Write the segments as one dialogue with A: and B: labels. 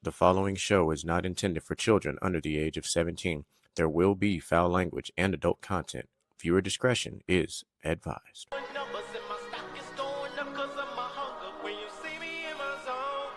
A: The following show is not intended for children under the age of 17. There will be foul language and adult content. Viewer discretion is advised.
B: Numbers in my stock is going up 'cause of my hunger. When you see me in my zone,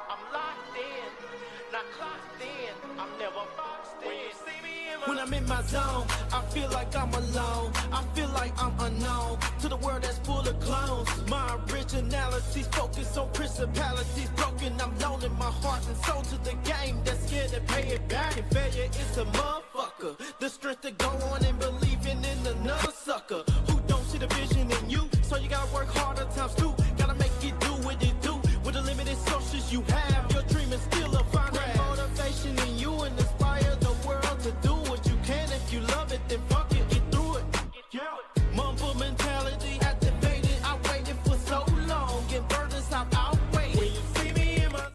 B: I'm locked in, not clocked in. I'm never boxed in. When you see me in my
C: When I'm in my zone, I feel like I'm alone. I feel like I'm unknown to the world that's full of clones. My originality's focused on principalities broken. I'm loaning my heart and soul to the game that's scared to pay it back. And failure is a motherfucker. The strength to go on and believing in another sucker who don't see the vision in you. So you gotta work harder times two. Gotta make it do what it do. With the limited sources you have, your dream is still a fine rap. Motivation in you and inspire the world to do what you can. If you love it, then fuck it, get through it. Mumble mentality activated. I waited for so long. Get burdens I've outweighed. When you see me in my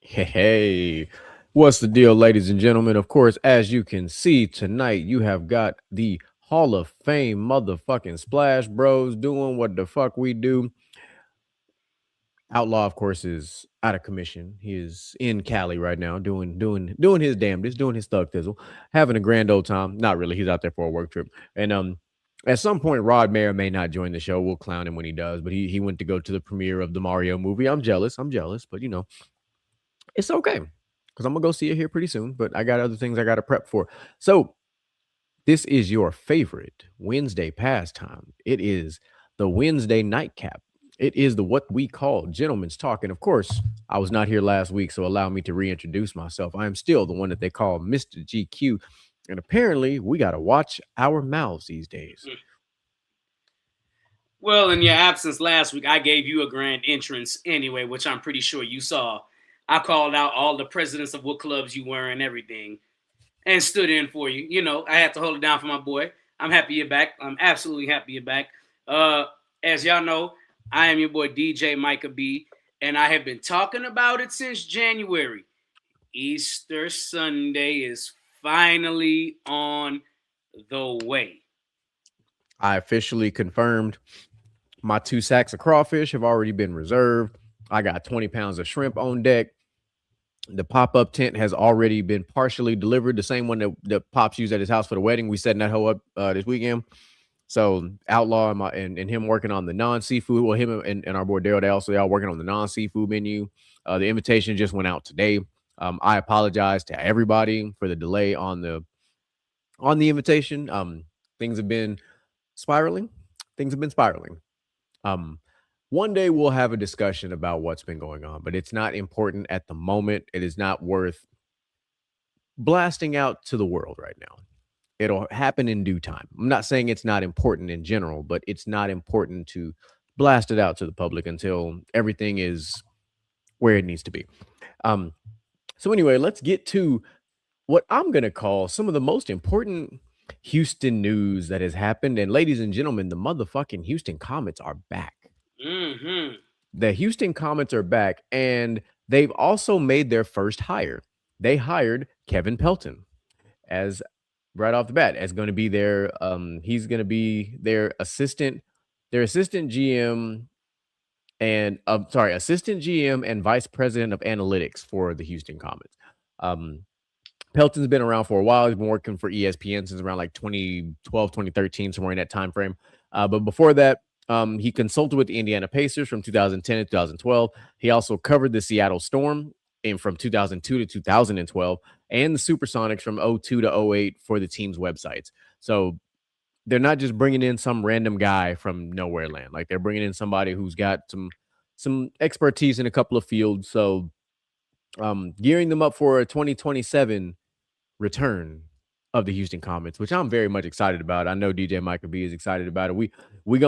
A: Hey, what's the deal, ladies and gentlemen? Of course, as you can see tonight, you have got the Hall of Fame motherfucking Splash Bros doing what the fuck we do. Outlaw, of course, is out of commission. He is in Cali right now, doing his damnedest, doing his thug thizzle, having a grand old time. Not really. He's out there for a work trip. And at some point, Rod may or may not join the show. We'll clown him when he does. But he went to go to the premiere of the Mario movie. I'm jealous. But it's okay because I'm gonna go see it here pretty soon. But I got other things I got to prep for. So this is your favorite Wednesday pastime. It is the Wednesday nightcap. It is the what we call gentlemen's talk. And of course, I was not here last week, so allow me to reintroduce myself. I am still the one that they call Mr. GQ. And apparently, we got to watch our mouths these days.
D: Well, in your absence last week, I gave you a grand entrance anyway, which I'm pretty sure you saw. I called out all the presidents of what clubs you were and everything and stood in for you. You know, I had to hold it down for my boy. I'm happy you're back. I'm absolutely happy you're back. As y'all know, I am your boy DJ Micah B, and I have been talking about it since January. Easter Sunday is finally on the way.
A: I officially confirmed my 2 sacks of crawfish have already been reserved. I got 20 pounds of shrimp on deck. The pop-up tent has already been partially delivered. The same one that Pops used at his house for the wedding. We setting that hoe up this weekend. So Outlaw and him working on the non-seafood. Well, him and our boy Daryl, they all working on the non-seafood menu. The invitation just went out today. I apologize to everybody for the delay on the invitation. Things have been spiraling. One day we'll have a discussion about what's been going on, but it's not important at the moment. It is not worth blasting out to the world right now. It'll happen in due time. I'm not saying it's not important in general, but it's not important to blast it out to the public until everything is where it needs to be. So anyway, let's get to what I'm going to call some of the most important Houston news that has happened. And ladies and gentlemen, the motherfucking Houston Comets are back.
D: Mm-hmm.
A: The Houston Comets are back, and they've also made their first hire. They hired Kevin Pelton as right off the bat as going to be their he's going to be their assistant GM and assistant GM and vice president of analytics for the Houston Comets. Pelton's been around for a while. He's been working for ESPN since around like 2012, 2013, somewhere in that time frame. But before that, he consulted with the Indiana Pacers from 2010 to 2012. He also covered the Seattle Storm from 2002 to 2012 and the Supersonics from 02 to 08 for the team's websites. So they're not just bringing in some random guy from nowhere land. Like they're bringing in somebody who's got some expertise in a couple of fields. So gearing them up for a 2027 return of the Houston Comets, which I'm very much excited about. I know DJ Micah B is excited about it. We're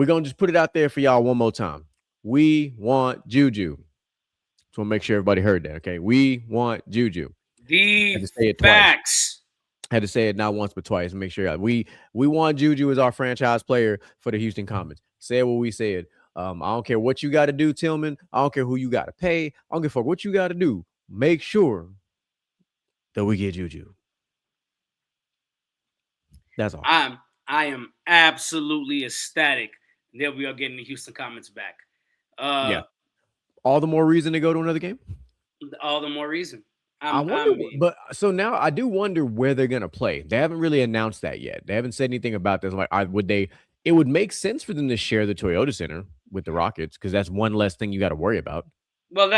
A: gonna just put it out there for y'all one more time. We want Juju. Just want to make sure everybody heard that. Okay, we want Juju.
D: The facts.
A: Had to say it not once but twice and make sure we want Juju as our franchise player for the Houston Comets. Say what we said. I don't care what you got to do, Tillman. I don't care who you got to pay. I don't give a fuck what you got to do. Make sure that we get Juju. That's all.
D: I am absolutely ecstatic that we are getting the Houston Comets back.
A: Yeah. all the more reason to go to another game.
D: All the more reason.
A: I wonder, but so now I do wonder where they're gonna play. They haven't really announced that yet. They haven't said anything about this. Like, would they? It would make sense for them to share the Toyota Center with the Rockets because that's one less thing you got to worry about.
D: Well,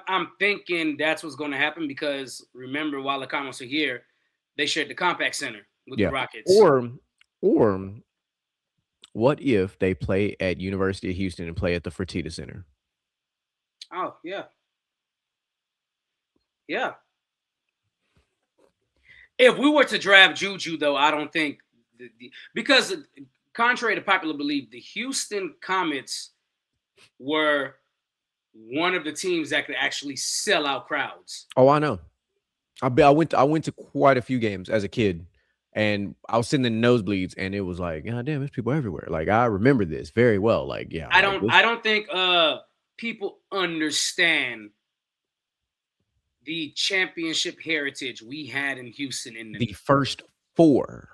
D: I'm thinking that's what's going to happen because remember, while the Comets were here, they shared the Compaq Center with the Rockets.
A: Or what if they play at University of Houston and play at the Fertitta Center?
D: Oh yeah, yeah. If we were to draft Juju, though, I don't think because contrary to popular belief, the Houston Comets were one of the teams that could actually sell out crowds.
A: Oh, I know. I went to quite a few games as a kid, and I was sitting in the nosebleeds, and it was like, God damn, there's people everywhere. Like, I remember this very well. Like, yeah.
D: I don't think people understand the championship heritage we had in Houston in
A: the first four.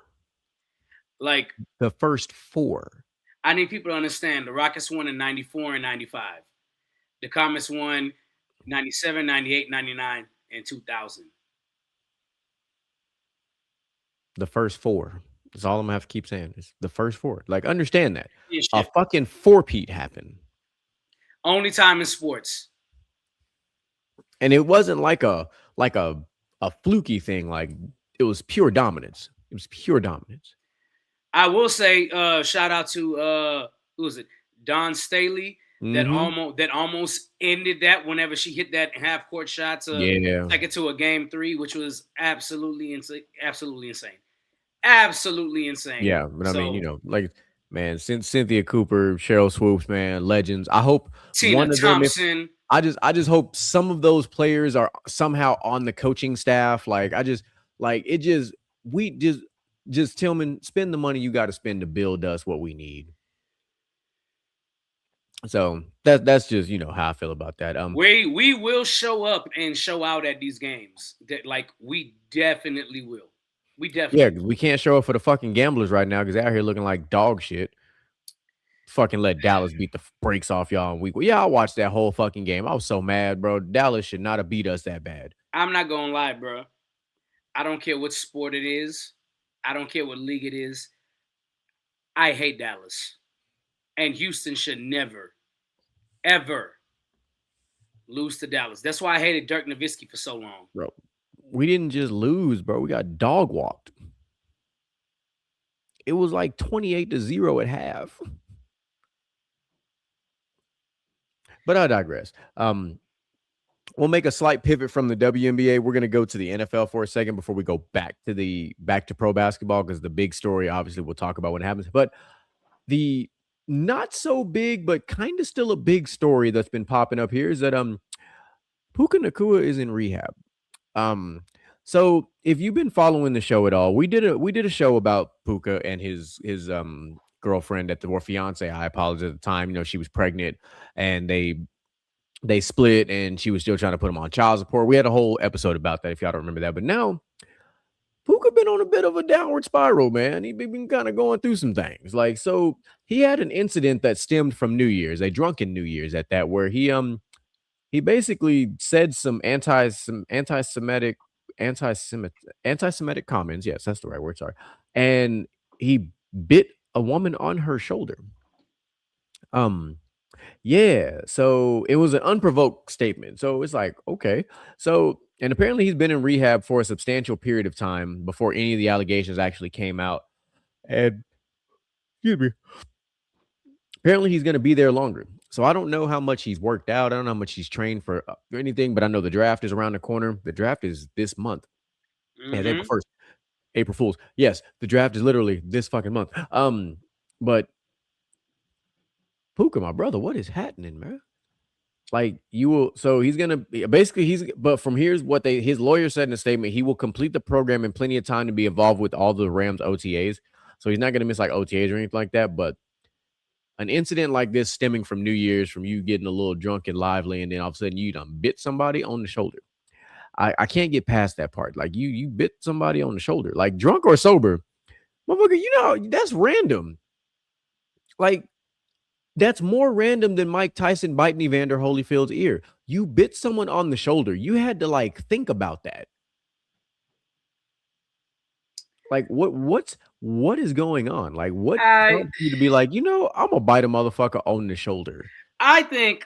D: Like
A: the first four.
D: I need people to understand the Rockets won in 94 and 95. The Comets won 97, 98, 99, and 2000.
A: The first four. That's all I'm gonna have to keep saying. Is the first four. Like, understand that. A fucking four-peat happened.
D: Only time in sports.
A: And it wasn't like a fluky thing. Like, it was pure dominance. It was pure dominance.
D: I will say, shout out to who was it? Dawn Staley.
A: Mm-hmm.
D: That almost ended that whenever she hit that half court shot to take it to a game 3, which was absolutely insane. Absolutely insane.
A: Yeah, but I mean, like, man, since Cynthia Cooper, Cheryl Swoops, man, legends. I hope
D: Tina
A: one of
D: Thompson.
A: them. I just hope some of those players are somehow on the coaching staff. Like, Tillman, spend the money you got to spend to build us what we need. So that's just how I feel about that.
D: We will show up and show out at these games. That we definitely will. We definitely
A: we can't show up for the fucking Gamblers right now because they're out here looking like dog shit. Fucking let Dallas beat the brakes off y'all in week. Yeah, I watched that whole fucking game. I was so mad, bro. Dallas should not have beat us that bad.
D: I'm not gonna lie, bro. I don't care what sport it is. I don't care what league it is. I hate Dallas. And Houston should never, ever lose to Dallas. That's why I hated Dirk Nowitzki for so long.
A: Bro, we didn't just lose, bro. We got dog walked. It was like 28-0 at half. But I digress. We'll make a slight pivot from the WNBA. We're going to go to the NFL for a second before we go back to pro basketball, because the big story, obviously, we'll talk about when it happens. But the not so big, but kind of still a big story that's been popping up here is that Puka Nacua is in rehab. So if you've been following the show at all, we did a show about Puka and his girlfriend or fiance. I apologize at the time. She was pregnant and they split and she was still trying to put him on child support. We had a whole episode about that if y'all don't remember that. But now Puka been on a bit of a downward spiral, man. He been kind of going through some things. Like, so he had an incident that stemmed from New Year's, a drunken New Year's at that, where he basically said some anti-Semitic comments. Yes, that's the right word. Sorry. And he bit a woman on her shoulder. Yeah, so it was an unprovoked statement. So it's like, okay. So, and apparently he's been in rehab for a substantial period of time before any of the allegations actually came out. And excuse me. Apparently he's going to be there longer. So I don't know how much he's worked out. I don't know how much he's trained for anything, but I know the draft is around the corner. The draft is this month.
D: Mm-hmm.
A: Yeah, April 1st. April Fools. Yes, the draft is literally this fucking month. But Puka, my brother, what is happening, man? Like, so he's gonna basically but from here's what his lawyer said in a statement: he will complete the program in plenty of time to be involved with all the Rams OTAs. So he's not gonna miss like OTAs or anything like that. But an incident like this stemming from New Year's, from you getting a little drunk and lively, and then all of a sudden you done bit somebody on the shoulder. I can't get past that part. Like, you bit somebody on the shoulder, like drunk or sober, motherfucker. That's random. Like, That's more random than Mike Tyson biting Evander Holyfield's ear. You bit someone on the shoulder. You had to like think about that. Like what is going on? Like what prompts you to be like, you know, I'm gonna bite a motherfucker on the shoulder.
D: I think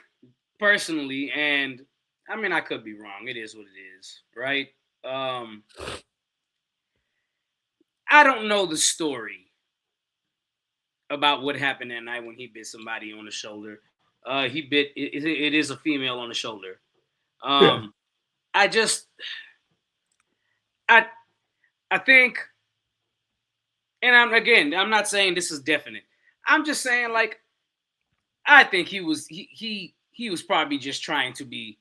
D: personally, and I mean I could be wrong. It is what it is, right? I don't know the story about what happened that night when he bit somebody on the shoulder. He bit it is a female on the shoulder.
A: Yeah.
D: I just I think, and I'm not saying this is definite. I'm just saying like I think he was probably just trying to be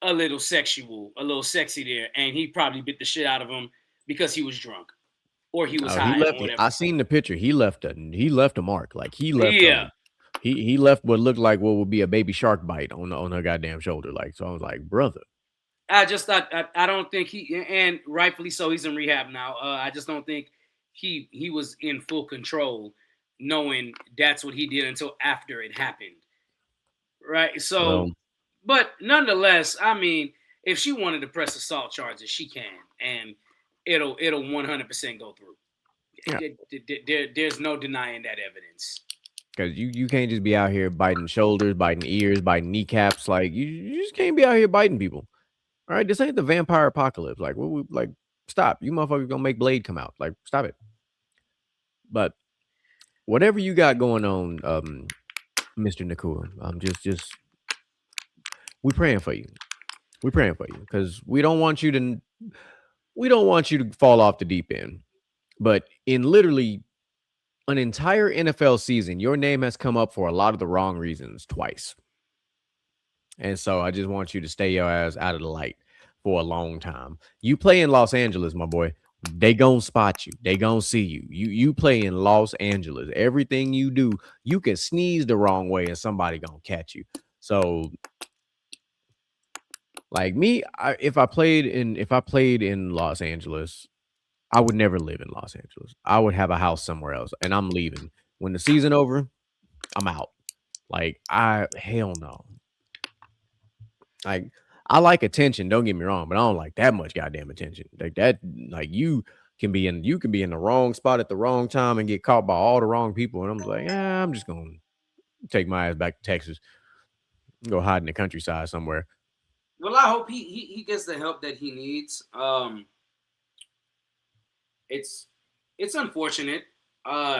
D: a little sexual, a little sexy there, and he probably bit the shit out of him because he was drunk or he was high. Or whatever.
A: I seen the picture. He left a mark. Like he left. He left what looked like what would be a baby shark bite on her goddamn shoulder. Like, so I was like, brother.
D: I just thought I don't think he, and rightfully so, he's in rehab now. I just don't think he was in full control, knowing that's what he did until after it happened. Right. So, but nonetheless, I mean, if she wanted to press assault charges, she can, and it'll 100% go through. Yeah. There's no denying that evidence.
A: Because you can't just be out here biting shoulders, biting ears, biting kneecaps. Like you just can't be out here biting people. All right, this ain't the vampire apocalypse. Like stop. You motherfuckers gonna make Blade come out. Like, stop it. But whatever you got going on, Mr. Nacua, just we praying for you. We're praying for you because we don't want you to fall off the deep end. But in literally an entire NFL season, your name has come up for a lot of the wrong reasons twice. And so I just want you to stay your ass out of the light for a long time. You play in Los Angeles, my boy. They gonna spot you. They gonna see you. You play in Los Angeles. Everything you do, you can sneeze the wrong way and somebody gonna catch you. So, like me, if I played in Los Angeles, I would never live in Los Angeles. I would have a house somewhere else, and I'm leaving when the season over. I'm out. Like hell no. Like I like attention, don't get me wrong, but I don't like that much goddamn attention. Like that, like you can be in the wrong spot at the wrong time and get caught by all the wrong people. And I'm like, I'm just gonna take my ass back to Texas, go hide in the countryside somewhere.
D: Well, I hope he gets the help that he needs. It's unfortunate.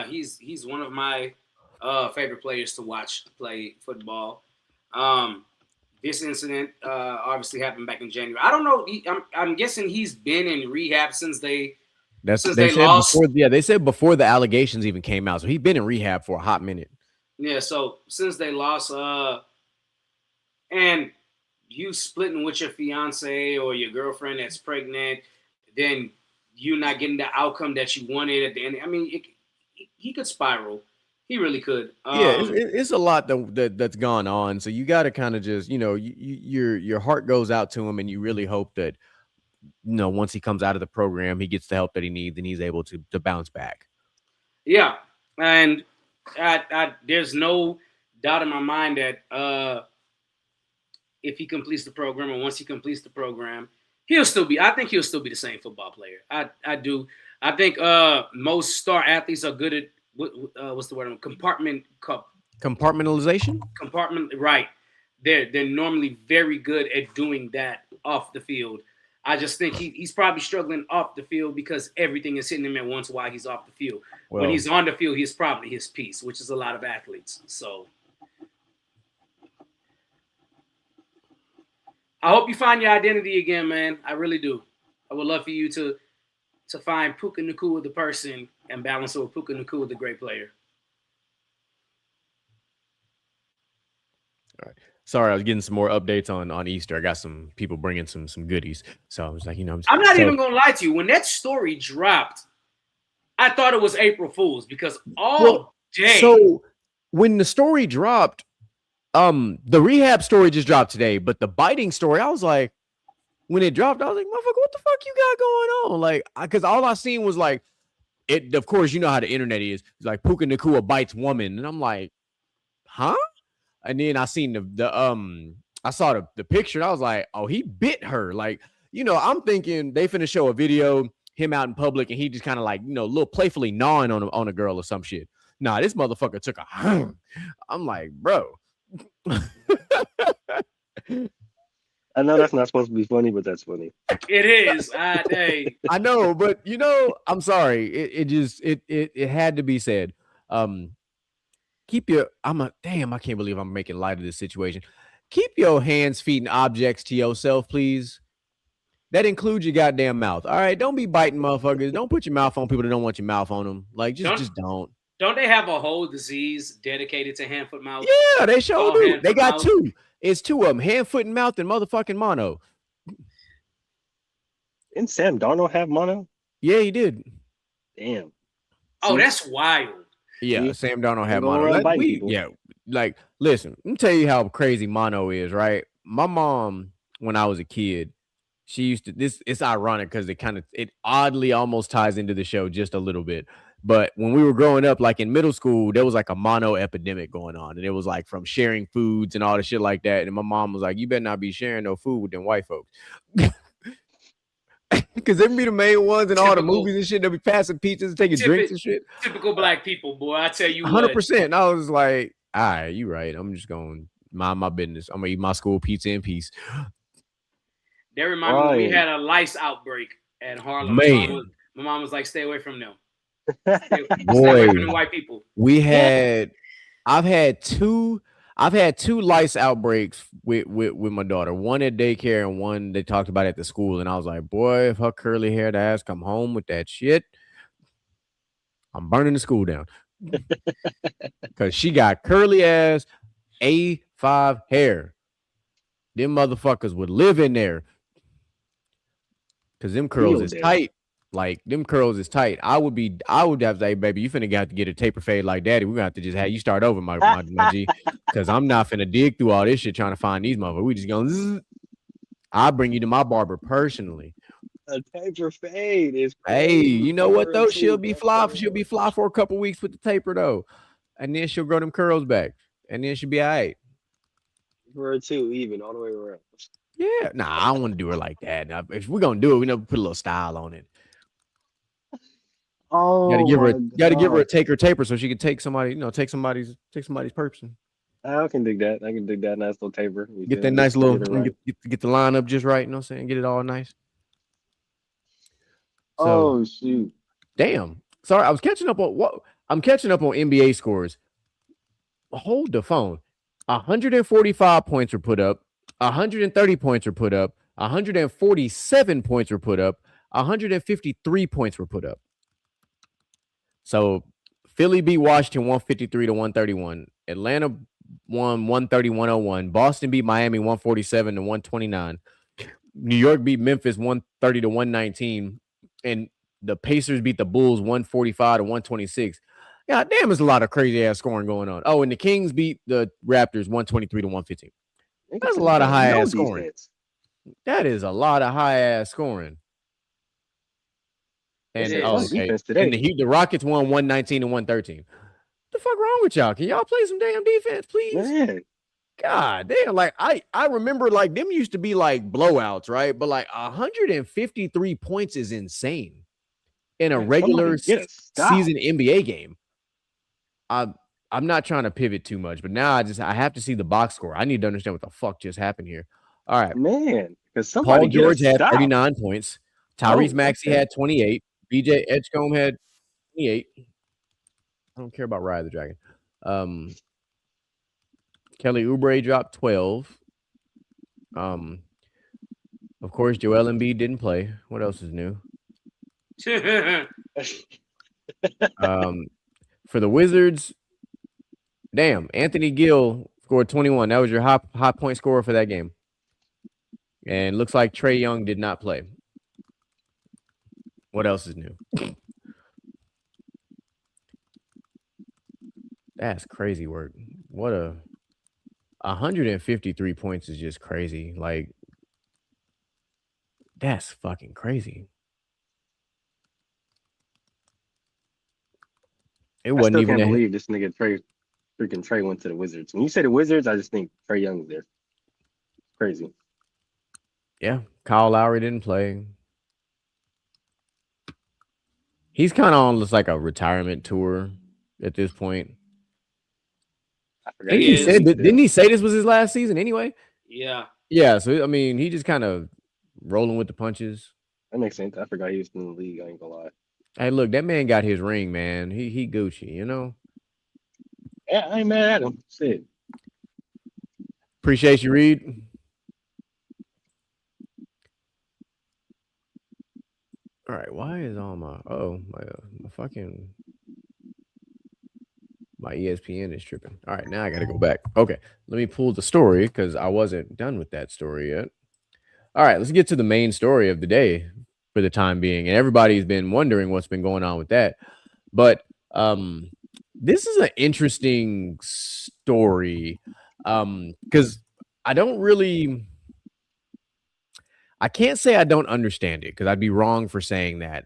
D: He's one of my favorite players to watch play football. This incident obviously happened back in January. I don't know. I'm guessing he's been in rehab since they lost.
A: They said before the allegations even came out. So he's been in rehab for a hot minute.
D: Yeah. So since they lost, and you splitting with your fiance or your girlfriend that's pregnant, then you not getting the outcome that you wanted at the end. I mean, he could spiral. He really could.
A: It's a lot that's gone on. So you got to kind of just, your heart goes out to him, and you really hope that, once he comes out of the program, he gets the help that he needs, and he's able to bounce back.
D: Yeah, and there's no doubt in my mind that if he completes the program, and once he completes the program, I think he'll still be the same football player. I do. I think most star athletes are good at what's the word?
A: Compartmentalization.
D: Right. They're normally very good at doing that off the field. I just think he's probably struggling off the field because everything is hitting him at once while he's off the field. When he's on the field, he's probably his piece, which is a lot of athletes. So I hope you find your identity again, man. I really do. I would love for you to find Puka Nacua the person and balance it with Puka Nacua the great player.
A: All right. Sorry, I was getting some more updates on Easter. I got some people bringing some goodies. So I was like, I'm
D: not even going to lie to you. When that story dropped, I thought it was April Fool's because day.
A: So when the story dropped, the rehab story just dropped today, but the biting story, I was like, when it dropped, I was like, motherfucker, what the fuck you got going on? Like, because all I seen was like, it. Of course, you know how the internet is. It's like Puka Nacua bites woman, and I'm like, huh? And then I seen I saw the picture and I was like, oh, he bit her. Like, I'm thinking they finna show a video, him out in public, and he just kind of like, a little playfully gnawing on a girl or some shit. Nah, this motherfucker took a I'm like, bro.
E: I know that's not supposed to be funny, but that's funny.
D: It is. Hey.
A: I know, but I'm sorry. It had to be said. Keep your damn, I can't believe I'm making light of this situation. Keep your hands, feet, and objects to yourself, please. That includes your goddamn mouth. All right, don't be biting motherfuckers. Don't put your mouth on people that don't want your mouth on them. Like, just don't.
D: Don't they have a whole disease dedicated to hand, foot, mouth?
A: Yeah, they sure do. They got two. It's two of them: hand, foot, and mouth, and motherfucking mono.
E: Didn't Sam Darnold have mono?
A: Yeah, he did.
E: Damn.
D: Oh, that's wild.
A: Yeah, Sam Darnold had
E: Go
A: mono.
E: around biting people.
A: Yeah, like, listen, let me tell you how crazy mono is, right? My mom, when I was a kid, she used to it's ironic because it oddly almost ties into the show just a little bit. But when we were growing up, like in middle school, there was like a mono epidemic going on. And it was like from sharing foods and all the shit like that. And my mom was like, you better not be sharing no food with them white folks. Because they be the main ones in all the movies and shit. They'll be passing pizzas and taking drinks and shit.
D: Typical black people, boy. I tell you
A: 100%. And I was like, all right, you right. I'm just going to mind my business. I'm going to eat my school pizza in peace.
D: They remind me when we had a lice outbreak at Harlem.
A: Man.
D: My mom was like, stay away from them.
A: Boy,
D: stay away from the white people.
A: I've had two lice outbreaks with my daughter. One at daycare and one they talked about at the school. And I was like, boy, if her curly haired ass come home with that shit, I'm burning the school down. Because she got curly ass A5 hair. Them motherfuckers would live in there. Because them curls is tight. Like, them curls is tight. I would have to say, baby, you finna have to get a taper fade like daddy. We're gonna have to just have you start over, my G. Because I'm not finna dig through all this shit trying to find these motherfuckers. We just gonna I'll bring you to my barber personally.
E: A taper fade is crazy.
A: Hey, you know what though? She'll be fly for a couple weeks with the taper though. And then she'll grow them curls back. And then she'll be all right.
E: For two, even all the way around.
A: Yeah. Nah, I don't want to do her like that. Now, if we're gonna do it, we know put a little style on it.
E: Oh,
A: gotta give her a taker taper so she can take somebody's person.
E: I can dig that. I can dig that nice little taper.
A: Get that nice little get the line up just right, you know what I'm saying? Get it all nice.
E: So, shoot.
A: Damn. Sorry, I'm catching up on NBA scores. Hold the phone. 145 points were put up, 130 points were put up, 147 points were put up, 153 points were put up. So Philly beat Washington 153-131. Atlanta won 130-101. Boston beat Miami 147-129. New York beat Memphis 130-119. And the Pacers beat the Bulls 145-126. God damn, there's a lot of crazy ass scoring going on. Oh, and the Kings beat the Raptors 123-115. That's a lot of high ass scoring. That is a lot of high ass scoring. And the Rockets won 119-113. The fuck wrong with y'all? Can y'all play some damn defense, please?
E: Man.
A: God damn, like I remember like them used to be like blowouts, right? But like 153 points is insane in a regular season NBA game. I'm not trying to pivot too much, but now I have to see the box score. I need to understand what the fuck just happened here. All right,
E: man, because
A: Paul George had 39 points. Tyrese Maxey had 28. BJ Edgecombe had 28. I don't care about Ride the Dragon. Kelly Oubre dropped 12. Of course, Joel Embiid didn't play. What else is new? For the Wizards, damn, Anthony Gill scored 21. That was your high point scorer for that game. And looks like Trae Young did not play. What else is new? That's crazy work. What 153 points is just crazy. Like, that's fucking crazy. It wasn't even.
E: I can't believe this nigga Trae freaking Trey went to the Wizards. When you say the Wizards, I just think Trey Young's there. Crazy.
A: Yeah, Kyle Lowry didn't play. He's kind of on just like a retirement tour at this point.
E: I forgot.
A: Didn't
D: He
A: he,
D: is.
A: say, didn't he say this was his last season anyway?
D: Yeah.
A: Yeah, so I mean, he just kind of rolling with the punches.
E: That makes sense. I forgot he was in the league. I ain't gonna lie.
A: Hey, look, that man got his ring, man. He Gucci, you know.
E: Yeah, I ain't mad at him. Shit.
A: Appreciate you, Reed. All right, why is all my my fucking my ESPN is tripping. All right, now I gotta go back. Okay, let me pull the story because I wasn't done with that story yet. All right, let's get to the main story of the day for the time being, and everybody's been wondering what's been going on with that. But this is an interesting story because I can't say I don't understand it because I'd be wrong for saying that.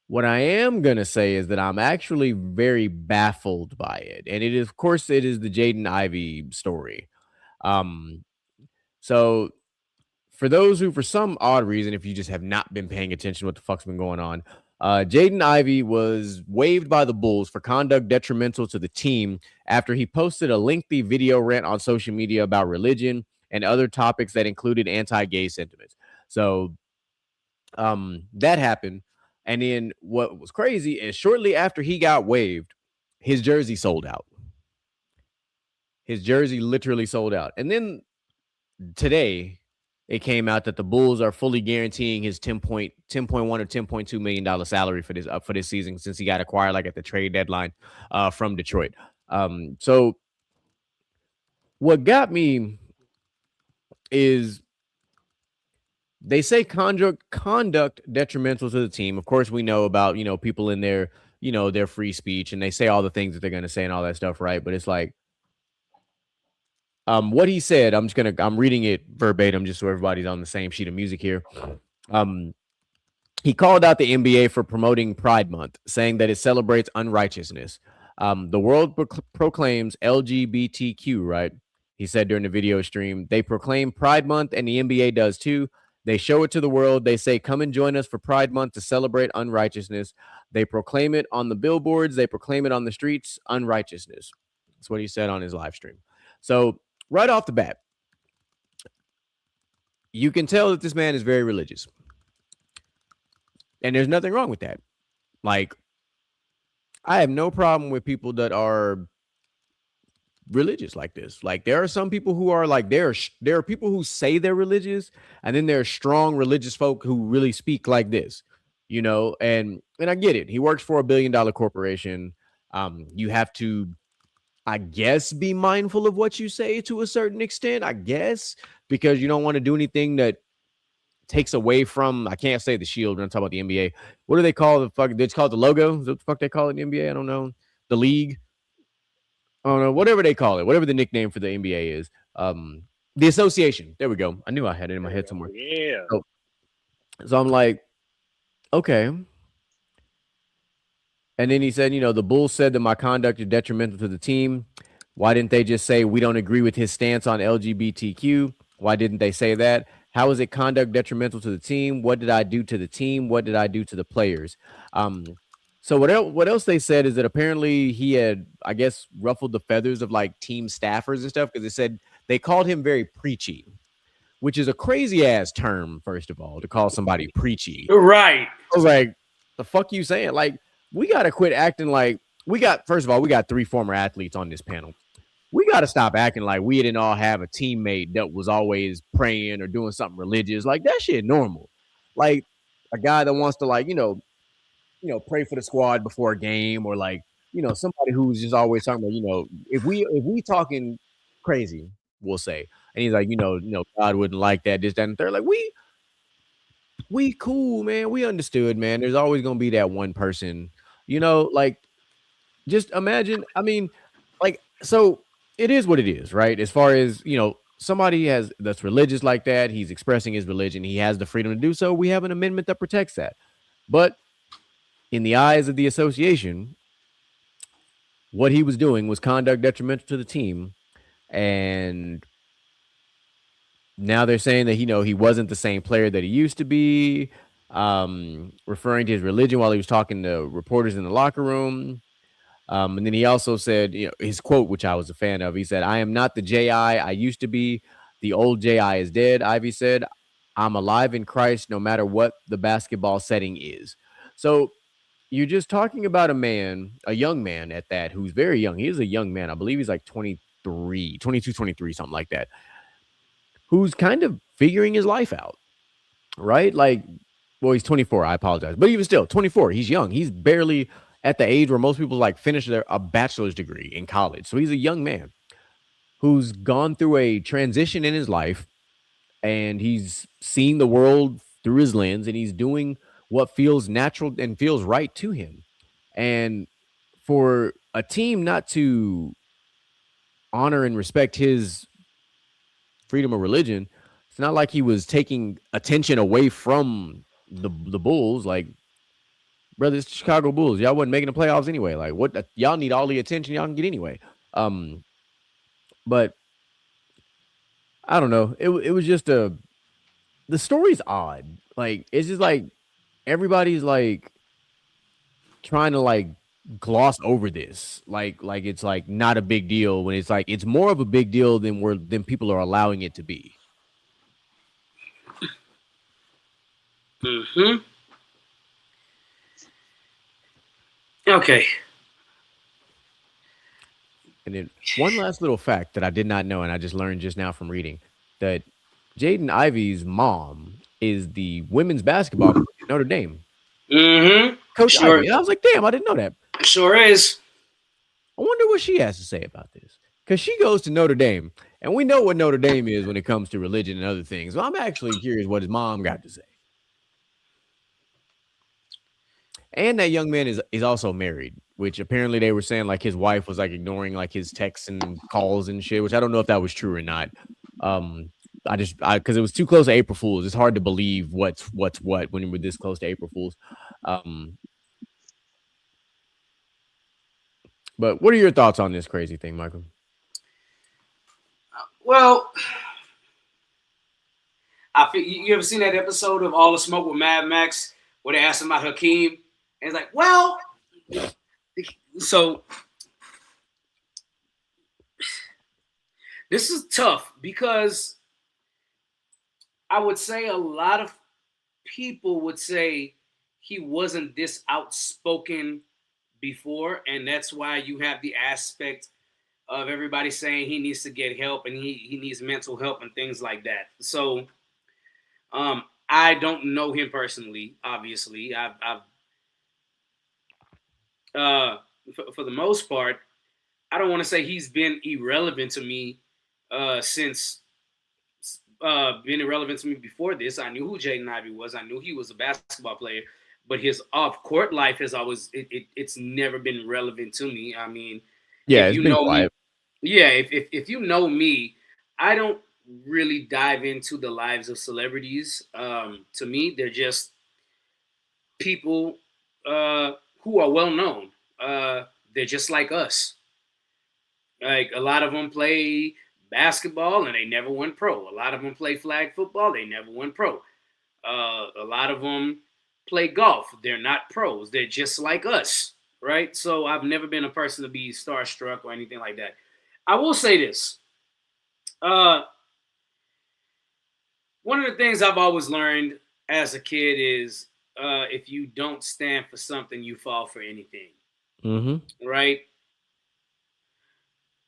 A: What I am going to say is that I'm actually very baffled by it. And it is, of course, it is the Jaden Ivey story. So for those who, for some odd reason, if you just have not been paying attention to what the fuck's been going on, Jaden Ivey was waived by the Bulls for conduct detrimental to the team after he posted a lengthy video rant on social media about religion and other topics that included anti-gay sentiments. So that happened. And then what was crazy is shortly after he got waived, his jersey sold out. His jersey literally sold out. And then today, it came out that the Bulls are fully guaranteeing his $10.1 or $10.2 million salary for this season since he got acquired like at the trade deadline from Detroit. So what got me is they say conduct detrimental to the team. Of course, we know about, people in their, their free speech, and they say all the things that they're going to say and all that stuff, right? But it's like, what he said, I'm reading it verbatim just so everybody's on the same sheet of music here. He called out the NBA for promoting Pride Month, saying that it celebrates unrighteousness. The world proclaims LGBTQ, right? He said during the video stream, they proclaim Pride Month and the NBA does too. They show it to the world. They say, come and join us for Pride Month to celebrate unrighteousness. They proclaim it on the billboards. They proclaim it on the streets, unrighteousness. That's what he said on his live stream. So right off the bat, you can tell that this man is very religious. And there's nothing wrong with that. Like, I have no problem with people that are religious like this. Like, there are some people who are like, there are people who say they're religious, and then there are strong religious folk who really speak like this, and I get it. He works for $1 billion corporation. You have to, I guess, be mindful of what you say to a certain extent, I guess, because you don't want to do anything that takes away from, I can't say the shield when I'm talking about the NBA. What do they call the fuck? It's called the logo. Is that the fuck they call it in the NBA? I don't know. The league. I don't know. Whatever they call it. Whatever the nickname for the NBA is. The association. There we go. I knew I had it in my head somewhere.
E: Yeah.
A: So I'm like, okay. And then he said, the Bulls said that my conduct is detrimental to the team. Why didn't they just say we don't agree with his stance on LGBTQ? Why didn't they say that? How is it conduct detrimental to the team? What did I do to the team? What did I do to the players? So what else they said is that apparently he had, I guess, ruffled the feathers of like team staffers and stuff because they said they called him very preachy, which is a crazy ass term, first of all, to call somebody preachy.
D: Right.
A: I was like, the fuck you saying? Like, we got to quit acting like first of all, we got 3 former athletes on this panel. We got to stop acting like we didn't all have a teammate that was always praying or doing something religious. Like, that shit normal. Like, a guy that wants to, like, pray for the squad before a game, or like, somebody who's just always talking about, if we talking crazy, we'll say, and he's like, God wouldn't like that, this, that, and third. Like, we cool, man. We understood, man. There's always gonna be that one person, like, just imagine. I mean, like, so it is what it is, right? As far as, somebody that's religious like that, he's expressing his religion, he has the freedom to do so. We have an amendment that protects that. But in the eyes of the association, what he was doing was conduct detrimental to the team, and now they're saying that he wasn't the same player that he used to be, referring to his religion while he was talking to reporters in the locker room. And then he also said, his quote, which I was a fan of, he said, "I am not the J.I. used to be. The old J.I. is dead." Ivy said, "I'm alive in Christ no matter what the basketball setting is." So you're just talking about a young man at that, who's very young. He is a young man. I believe he's like 23, 22, 23, something like that, who's kind of figuring his life out, right? Like, well, he's 24. I apologize. But even still, 24. He's young. He's barely at the age where most people like finish a bachelor's degree in college. So he's a young man who's gone through a transition in his life, and he's seeing the world through his lens, and he's doing what feels natural and feels right to him. And for a team not to honor and respect his freedom of religion, it's not like he was taking attention away from the Bulls. Like, brother, it's the Chicago Bulls. Y'all wasn't making the playoffs anyway. Like, what? Y'all need all the attention y'all can get anyway. But I don't know. It was just the story's odd. Like, it's just like everybody's like trying to like gloss over this. Like it's like not a big deal, when it's like it's more of a big deal than people are allowing it to be.
D: Mm-hmm. Okay.
A: And then one last little fact that I did not know, and I just learned just now from reading, that Jaden Ivey's mom is the women's basketball coach at Notre Dame.
D: Mm-hmm.
A: Coach
D: Sure.
A: Ivey. And I was like, damn, I didn't know that.
D: Sure is.
A: I wonder what she has to say about this. Because she goes to Notre Dame, and we know what Notre Dame is when it comes to religion and other things. So I'm actually curious what his mom got to say. And that young man is also married, which apparently they were saying like his wife was like ignoring like his texts and calls and shit, which I don't know if that was true or not. Because it was too close to April Fools. It's hard to believe what's what when we're this close to April Fools. But what are your thoughts on this crazy thing, Michael?
D: Well, I feel you ever seen that episode of All the Smoke with Mad Max where they asked him about Hakeem? And it's like, well, so this is tough because I would say a lot of people would say he wasn't this outspoken before, and that's why you have the aspect of everybody saying he needs to get help and he needs mental help and things like that. So I don't know him personally, obviously. I've for the most part, I don't want to say he's been irrelevant to me since been irrelevant to me before this. I knew who Jaden Ivey was. I knew he was a basketball player, but his off-court life has always it's never been relevant to me. I mean,
A: yeah,
D: if
A: it's
D: you
A: been
D: know
A: quiet.
D: me, yeah, if you know me, I don't really dive into the lives of celebrities. To me, they're just people who are well known. They're just like us. Like a lot of them play basketball and they never went pro. A lot of them play flag football. They never went pro. A lot of them play golf. They're not pros. They're just like us, right? So I've never been a person to be starstruck or anything like that. I will say this. One of the things I've always learned as a kid is if you don't stand for something, you fall for anything.
A: Mm-hmm.
D: Right?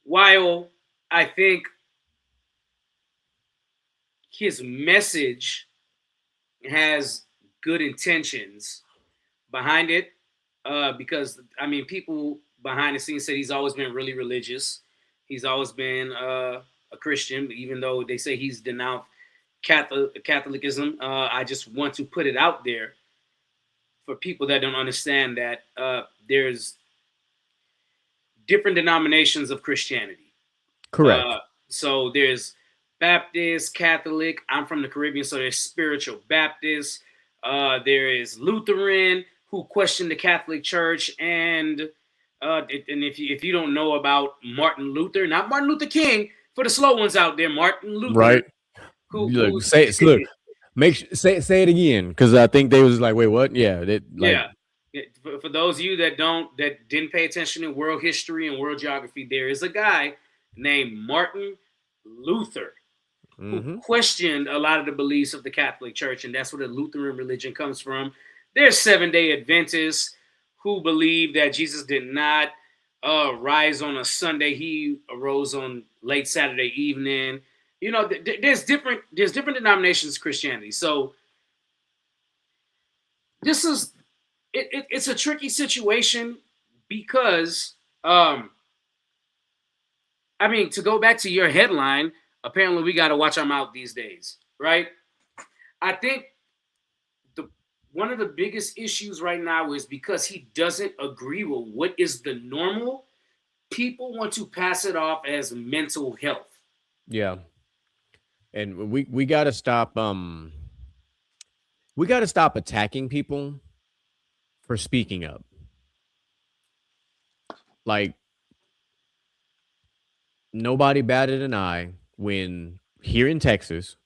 D: While I think his message has good intentions behind it, because I mean, people behind the scenes said he's always been really religious. He's always been a Christian, even though they say he's denounced Catholicism. I just want to put it out there for people that don't understand that there's different denominations of Christianity.
A: Correct.
D: So there's Baptist, Catholic. I'm from the Caribbean, so there's spiritual Baptist. There is Lutheran, who question the Catholic Church, and And if you don't know about Martin Luther, not Martin Luther King, for the slow ones out there, Martin Luther,
A: Right.
D: who
A: Say it. Look, say it again, because I think they was like, wait, what? Yeah,
D: yeah. For those of you that didn't pay attention in world history and world geography, there is a guy named Martin Luther who questioned a lot of the beliefs of the Catholic Church, and that's where the Lutheran religion comes from. There's Seventh-day Adventists who believe that Jesus did not rise on a Sunday; he arose on late Saturday evening. You know, there's different denominations of Christianity. So this is it's a tricky situation because I mean, to go back to your headline, apparently we got to watch our mouth these days, right? I think one of the biggest issues right now is because he doesn't agree with what is the normal, people want to pass it off as mental health.
A: Yeah. And we got to stop attacking people for speaking up. Like, nobody batted an eye when here in Texas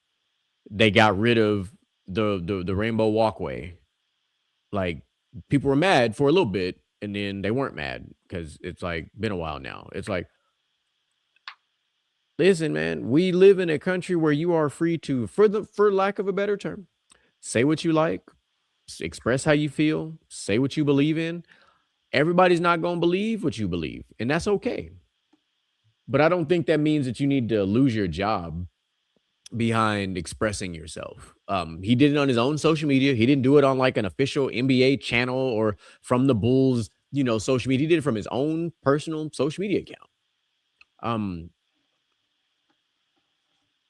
A: they got rid of the rainbow walkway. Like, people were mad for a little bit and then they weren't mad because it's like been a while now. It's like, listen, man, we live in a country where you are free to, for lack of a better term, say what you like, express how you feel, say what you believe in. Everybody's not going to believe what you believe, and that's okay. But I don't think that means that you need to lose your job behind expressing yourself. He did it on his own social media. He didn't do it on like an official NBA channel or from the Bulls, social media. He did it from his own personal social media account.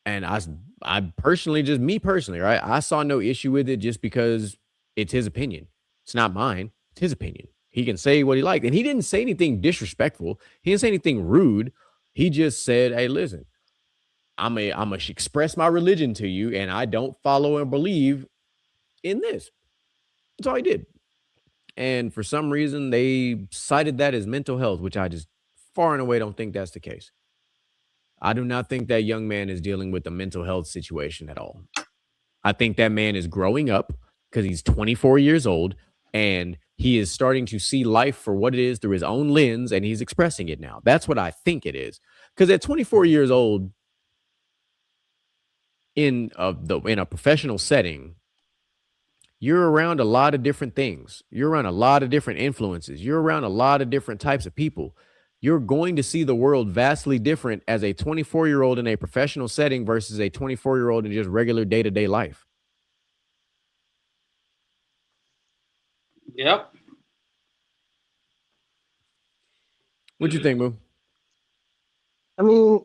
A: And I personally, just me personally, right? I saw no issue with it just because it's his opinion. It's not mine. It's his opinion. He can say what he liked. And he didn't say anything disrespectful. He didn't say anything rude. He just said, hey, listen, I'm gonna express my religion to you, and I don't follow and believe in this. That's all he did. And for some reason, they cited that as mental health, which I just far and away don't think that's the case. I do not think that young man is dealing with a mental health situation at all. I think that man is growing up because he's 24 years old and he is starting to see life for what it is through his own lens, and he's expressing it now. That's what I think it is. Because at 24 years old, in a professional setting, you're around a lot of different things. You're around a lot of different influences. You're around a lot of different types of people. You're going to see the world vastly different as a 24-year-old in a professional setting versus a 24-year-old in just regular day-to-day life.
D: Yep.
E: What
A: you think, Moo?
E: I mean,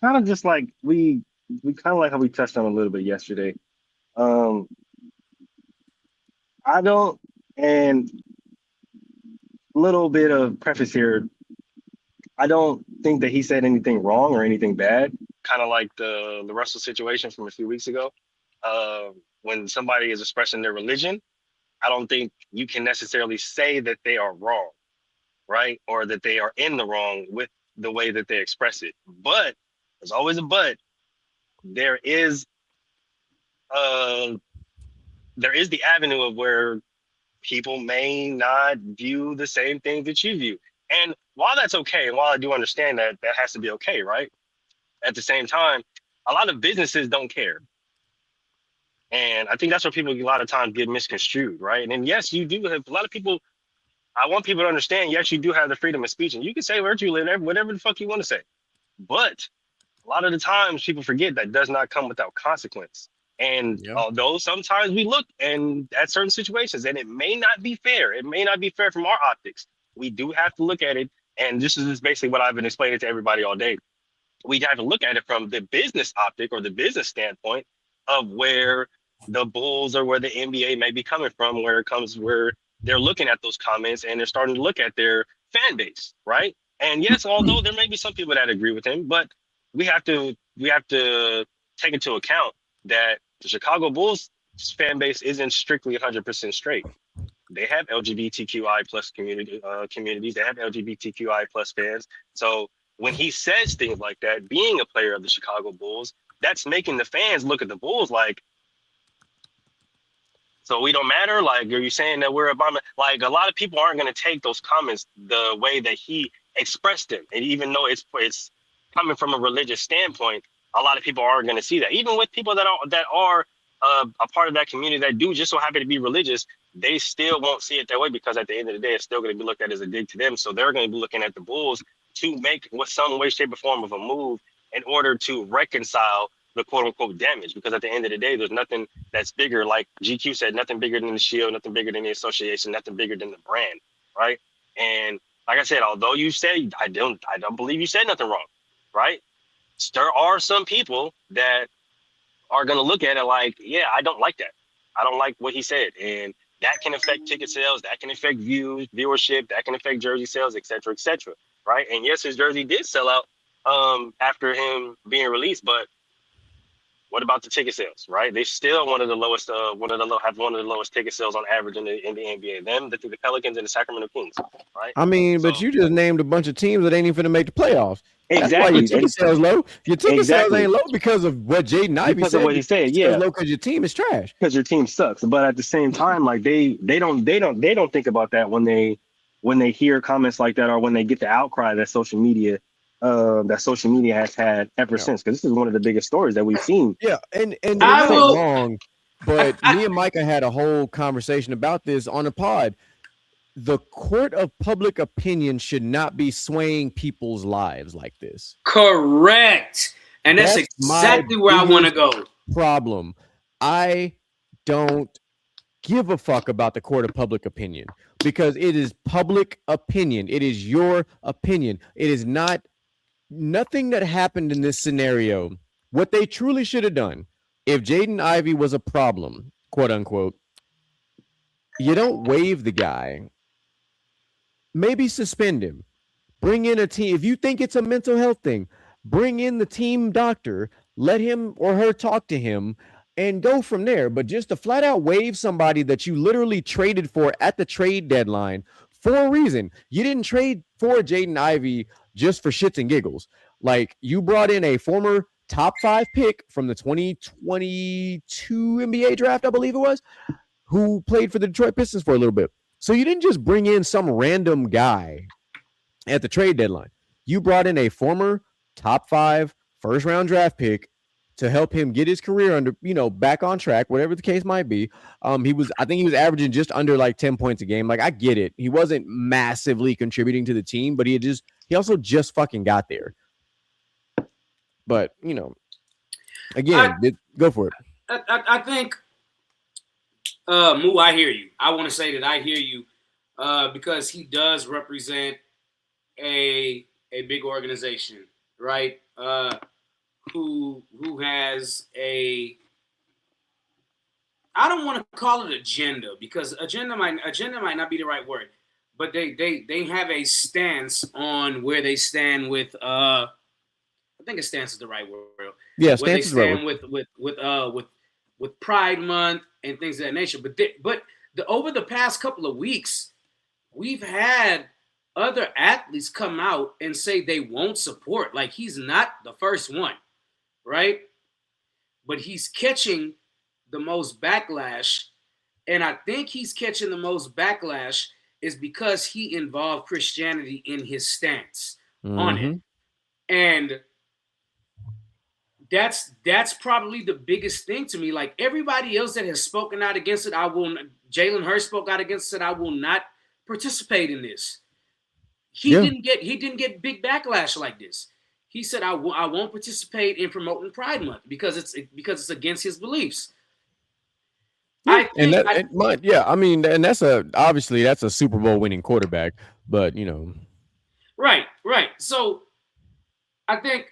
E: kind of just like we kind of like how we touched on a little bit yesterday. I don't, and little bit of preface here. I don't think that he said anything wrong or anything bad. Kind of like the Russell situation from a few weeks ago. When somebody is expressing their religion, I don't think you can necessarily say that they are wrong, right? Or that they are in the wrong with the way that they express it. But there's always a but. There is the avenue of where people may not view the same thing that you view. And while that's okay, and while I do understand that that has to be okay, right? At the same time, a lot of businesses don't care. And I think that's where people a lot of times get misconstrued, right? And then yes, you do have a lot of people. I want people to understand, yes, you do have the freedom of speech, and you can say whatever the fuck you want to say. But a lot of the times people forget that does not come without consequence. And although sometimes we look and at certain situations, and it may not be fair, from our optics, we do have to look at it. And this is basically what I've been explaining to everybody all day. We have to look at it from the business optic or the business standpoint of where the Bulls or where the NBA may be coming from, where they're looking at those comments and they're starting to look at their fan base, right? And yes, although there may be some people that agree with him, but we have to take into account that the Chicago Bulls fan base isn't strictly 100% straight. they have LGBTQI plus communities. They have LGBTQI plus fans. So when he says things like that, being a player of the Chicago Bulls, that's making the fans look at the Bulls like, so we don't matter. Like, are you saying that we're about? Like, a lot of people aren't going to take those comments the way that he expressed them, and even though it's coming from a religious standpoint, a lot of people aren't going to see that. Even with people that are a part of that community that do just so happen to be religious, they still won't see it that way, because at the end of the day, it's still going to be looked at as a dig to them. So they're going to be looking at the Bulls to make some way, shape, or form of a move in order to reconcile the quote unquote damage, because at the end of the day, there's nothing that's bigger. Like GQ said, nothing bigger than the shield, nothing bigger than the association, nothing bigger than the brand, right? And like I said, although you say I don't believe you said nothing wrong, right? There are some people that are gonna look at it like, yeah, I don't like that. I don't like what he said, and that can affect ticket sales, that can affect viewership, that can affect jersey sales, etc., right? And yes, his jersey did sell out after him being released, but what about the ticket sales, right? They still have one of the lowest ticket sales on average in the NBA. Them, the Pelicans, and the Sacramento Kings, right?
A: I mean, but you just named a bunch of teams that ain't even gonna make the playoffs. That's why
E: Exactly.
A: your ticket sales low. Your ticket sales
E: Exactly.
A: ain't low because of what Jaden Ivey
E: Because
A: said.
E: of what he said,
A: It's
E: yeah.
A: low because your team is trash.
E: Because your team sucks. But at the same time, like they don't think about that when they hear comments like that, or when they get the outcry that social media has had ever since. Because this is one of the biggest stories that we've seen.
A: Yeah, and
D: I
A: it's
D: will-
A: not wrong, but me and Micah had a whole conversation about this on a pod. The court of public opinion should not be swaying people's lives like this.
D: Correct. And that's
A: my
D: exactly where I want to go.
A: Problem. I don't give a fuck about the court of public opinion, because it is public opinion. It is your opinion. It is not nothing that happened in this scenario. What they truly should have done, if Jaden Ivey was a problem, quote unquote, you don't waive the guy. Maybe suspend him. Bring in a team. If you think it's a mental health thing, bring in the team doctor. Let him or her talk to him and go from there. But just to flat out waive somebody that you literally traded for at the trade deadline for a reason. You didn't trade for Jaden Ivey just for shits and giggles. Like, you brought in a former top 5 pick from the 2022 NBA draft, I believe it was, who played for the Detroit Pistons for a little bit. So you didn't just bring in some random guy at the trade deadline. You brought in a former top 5 first round draft pick to help him get his career under, back on track, whatever the case might be. I think he was averaging just under like 10 points a game. Like, I get it. He wasn't massively contributing to the team, but he also just fucking got there. But, again, go for it.
D: I think, Moo, I hear you. I want to say that I hear you because he does represent a big organization, right? Who has I don't want to call it agenda, because agenda might not be the right word, but they have a stance on where they stand with I think a stance is the right word.
A: Yeah,
D: where they
A: stance is the right
D: stand with Pride Month and things of that nature. But over the past couple of weeks, we've had other athletes come out and say they won't support. Like, he's not the first one, right? But he's catching the most backlash. And I think he's catching the most backlash is because he involved Christianity in his stance on it. And that's probably the biggest thing to me. Like, everybody else that has spoken out against it, Jalen Hurst spoke out against it. I will not participate in this. He didn't get big backlash like this. He said, I won't participate in promoting Pride Month because it's against his beliefs.
A: And that's obviously a Super Bowl winning quarterback, but
D: Right. So I think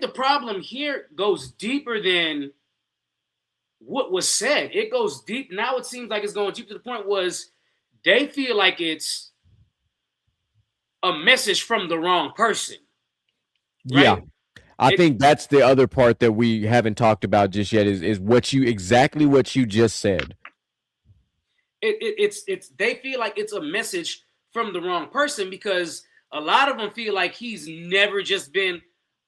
D: the problem here goes deeper than what was said. It goes deep. Now it seems like it's going deep to the point was they feel like it's a message from the wrong person. Right?
A: Yeah. I think that's the other part that we haven't talked about just yet is exactly what you just said.
D: it's they feel like it's a message from the wrong person, because a lot of them feel like he's never just been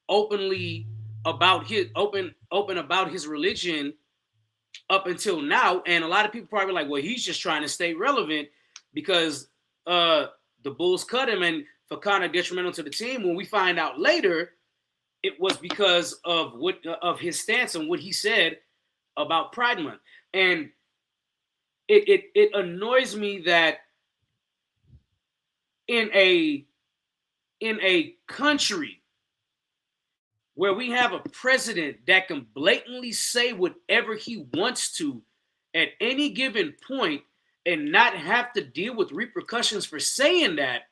D: openly about his open about his religion up until now. And a lot of people probably like, well, he's just trying to stay relevant because the Bulls cut him and for kind of detrimental to the team. When we find out later, it was because of what of his stance and what he said about Pride Month. And it annoys me that in a country where we have a president that can blatantly say whatever he wants to at any given point and not have to deal with repercussions for saying that,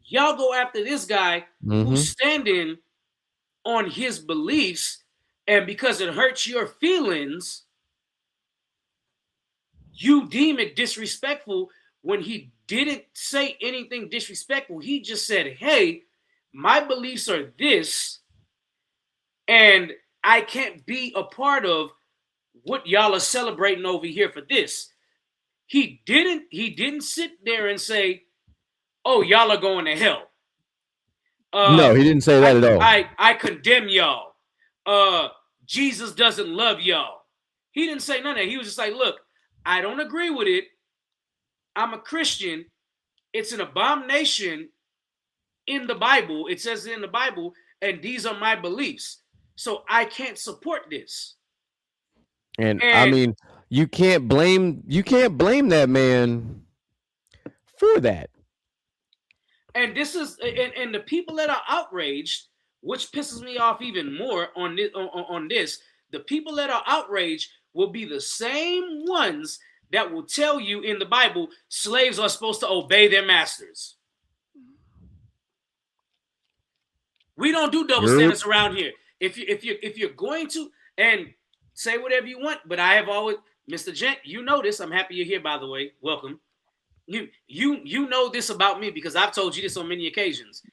D: y'all go after this guy who's standing on his beliefs, and because it hurts your feelings, you deem it disrespectful when he didn't say anything disrespectful. He just said, hey, my beliefs are this, and I can't be a part of what y'all are celebrating over here for this. He didn't sit there and say, oh, y'all are going to hell.
A: No, he didn't say that at all.
D: I condemn y'all. Jesus doesn't love y'all. He didn't say none of that. He was just like, look, I don't agree with it. I'm a Christian. It's an abomination in the Bible. It says it in the Bible, and these are my beliefs. So I can't support this.
A: And I mean, you can't blame that man for that.
D: And this is and the people that are outraged, which pisses me off even more on this, the people that are outraged will be the same ones that will tell you in the Bible slaves are supposed to obey their masters. We don't do double standards around here. If you're going to, and say whatever you want, but I have always, Mr. Gent, you know this. I'm happy you're here, by the way. Welcome. You know this about me because I've told you this on many occasions.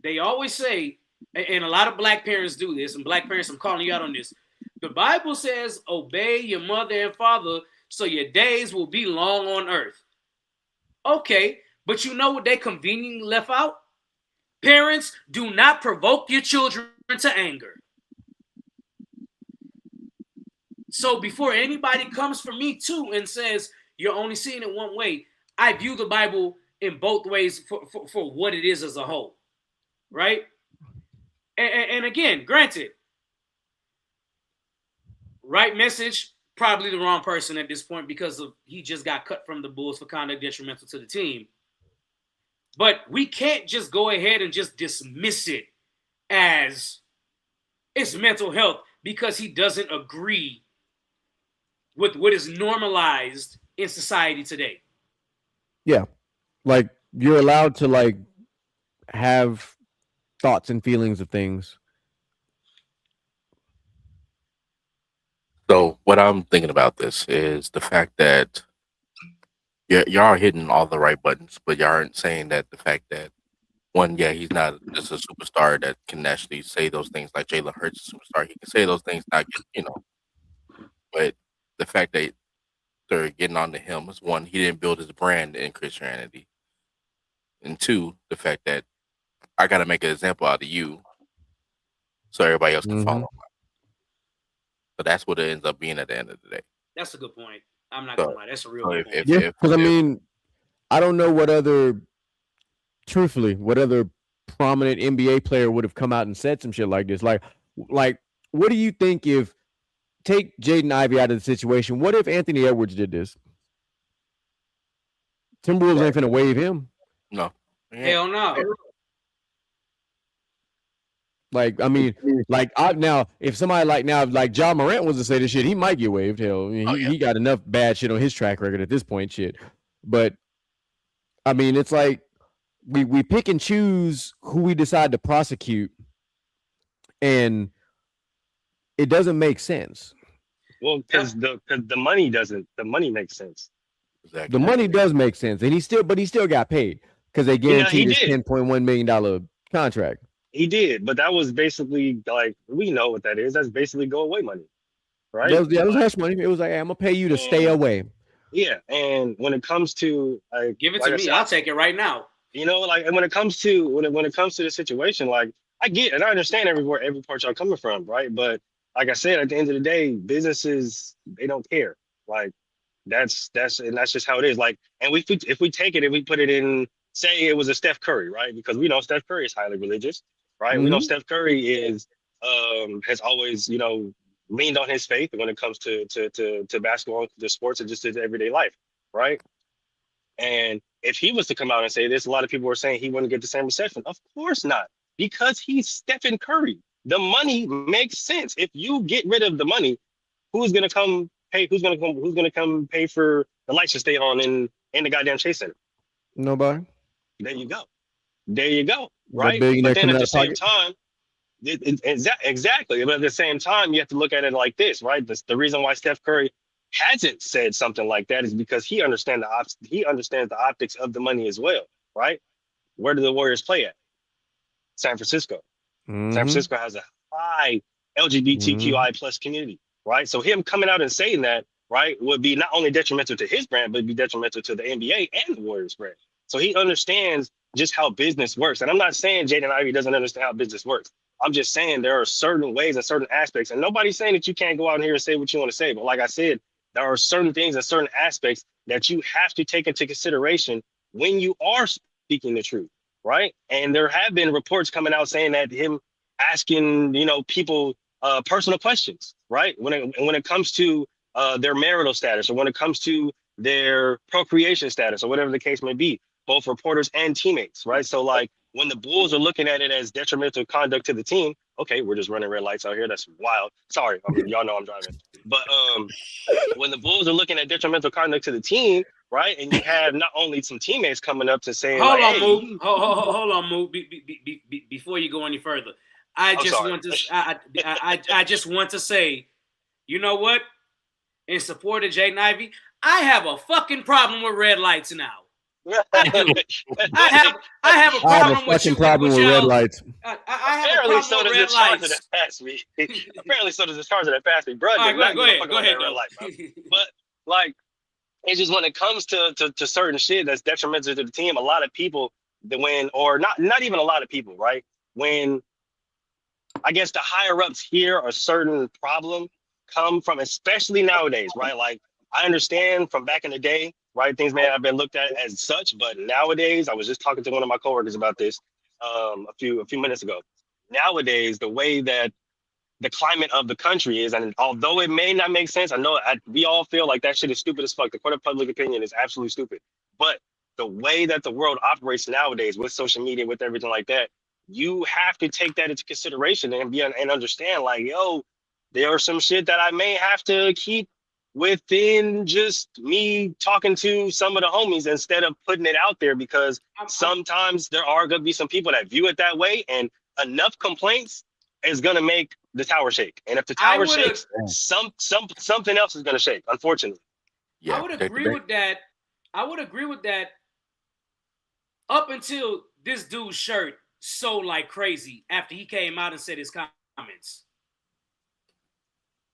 D: They always say, and a lot of black parents do this, and black parents, I'm calling you out on this. The Bible says, obey your mother and father so your days will be long on earth. Okay, but you know what they conveniently left out? Parents, do not provoke your children to anger. So before anybody comes for me too and says you're only seeing it one way, I view the Bible in both ways for what it is as a whole, right? And again, granted, right message, probably the wrong person at this point because he just got cut from the Bulls for conduct detrimental to the team. But we can't just go ahead and just dismiss it as it's mental health because he doesn't agree with what is normalized in society today.
A: Yeah. Like you're allowed to like have thoughts and feelings of things.
F: So what I'm thinking about this is the fact that y'all are hitting all the right buttons, but y'all aren't saying that the fact that one, yeah, he's not just a superstar that can actually say those things like Jalen Hurts is a superstar. He can say those things, not get, but the fact that they're getting on to him is one, he didn't build his brand in Christianity. And two, the fact that I got to make an example out of you so everybody else can follow. So that's what it ends up being at the end of the day.
D: That's a good point. I'm not going to lie. That's a real good point.
A: Yeah, because I mean, I don't know what other prominent NBA player would have come out and said some shit like this. Like, what do you think if, take Jaden Ivey out of the situation, what if Anthony Edwards did this? Timberwolves ain't finna waive him.
F: No.
D: Hell no.
A: Like, I mean, like now, if somebody like Ja Morant was to say this shit, he might get waived. Hell, I mean, he got enough bad shit on his track record at this point, shit. But I mean, it's like we pick and choose who we decide to prosecute, and it doesn't make sense.
E: Well, because the money doesn't. The money makes sense.
F: Exactly.
A: The money does make sense, and he still got paid because they guaranteed his $10.1 million contract.
E: He did, but that was basically like, we know what that is. That's basically go away money, right?
A: That was hush money. It was like, hey, I'm gonna pay you to stay away.
E: Yeah, and when it comes to
D: Give it
E: like
D: to
E: I
D: me.
E: said,
D: I'll take it right now.
E: like, and when it comes to when it comes to the situation, like I get and I understand every part y'all coming from, right? But like I said, at the end of the day, businesses they don't care. Like that's just how it is. Like, and if we take it and we put it in, say it was a Steph Curry, right? Because we know Steph Curry is highly religious, right? We know
A: Mhm.
E: Steph Curry is has always leaned on his faith when it comes to basketball, to sports, and just his everyday life, right? And if he was to come out and say this, a lot of people were saying he wouldn't get the same reception. Of course not, because he's Stephen Curry. The money makes sense. If you get rid of the money, who's gonna come pay? Who's gonna come pay for the lights to stay on in the goddamn Chase Center?
A: Nobody.
E: There you go. There you go.
A: The
E: Right. But
A: billionaire
E: then
A: coming
E: at
A: out
E: the
A: of
E: same
A: pocket.
E: time, exactly. But at the same time, you have to look at it like this, right? The reason why Steph Curry hasn't said something like that is because he understands the optics of the money as well, right? Where do the Warriors play at? San Francisco. San
A: Mhm.
E: Francisco has a high
A: Mhm.
E: LGBTQI plus community, right? So him coming out and saying that, right, would be not only detrimental to his brand, but be detrimental to the NBA and the Warriors brand. So he understands just how business works. And I'm not saying Jaden Ivey doesn't understand how business works. I'm just saying there are certain ways and certain aspects, and nobody's saying that you can't go out here and say what you want to say. But like I said, there are certain things and certain aspects that you have to take into consideration when you are speaking the truth, right? And there have been reports coming out saying that him asking, people personal questions, right? When it comes to their marital status, or when it comes to their procreation status, or whatever the case may be, both reporters and teammates, right? So like when the Bulls are looking at it as detrimental conduct to the team, okay, we're just running red lights out here. That's wild. Sorry, y'all know I'm driving. But when the Bulls are looking at detrimental conduct to the team, right, and you have not only some teammates coming up to saying like,
D: Hold on,
E: hey,
D: Mook. Hold on, Mook. Before you go any further, I
E: I'm
D: just
E: sorry.
D: want to. I just want to say, you know what? In support of Jaden Ivey, I have a fucking problem with red lights now. I do. I have a
A: I have a
D: problem with
A: fucking problem with red
D: y'all.
A: lights.
D: I have a
E: Apparently,
D: problem
E: so
D: with
E: does
D: red
E: the Charger that
D: lights.
E: passed me. Apparently, so does the Charger that passed me. Bro,
D: All right,
E: did not
D: go
E: give a
D: ahead.
E: fuck
D: Go
E: about
D: ahead,
E: that red
D: though.
E: light, bro. But like, it's just when it comes to certain shit that's detrimental to the team, a lot of people that when or not even a lot of people, right? When I guess the higher ups here a certain problem come from, especially nowadays, right? Like I understand from back in the day, right? Things may have been looked at as such, but nowadays, I was just talking to one of my coworkers about this a few minutes ago. Nowadays, the way that the climate of the country is, and although it may not make sense, I know we all feel like that shit is stupid as fuck. The court of public opinion is absolutely stupid, but the way that the world operates nowadays with social media, with everything like that, you have to take that into consideration and understand, like, yo, there are some shit that I may have to keep within just me talking to some of the homies instead of putting it out there, because sometimes there are going to be some people that view it that way, and enough complaints is going to make the tower shake. And if the
D: I
E: tower
D: would
E: shakes, something else is going to shake, unfortunately.
D: I
F: Yeah,
D: would
F: protect the
D: agree
F: bank.
D: with that. I would agree with that up until this dude's shirt sold like crazy after he came out and said his comments.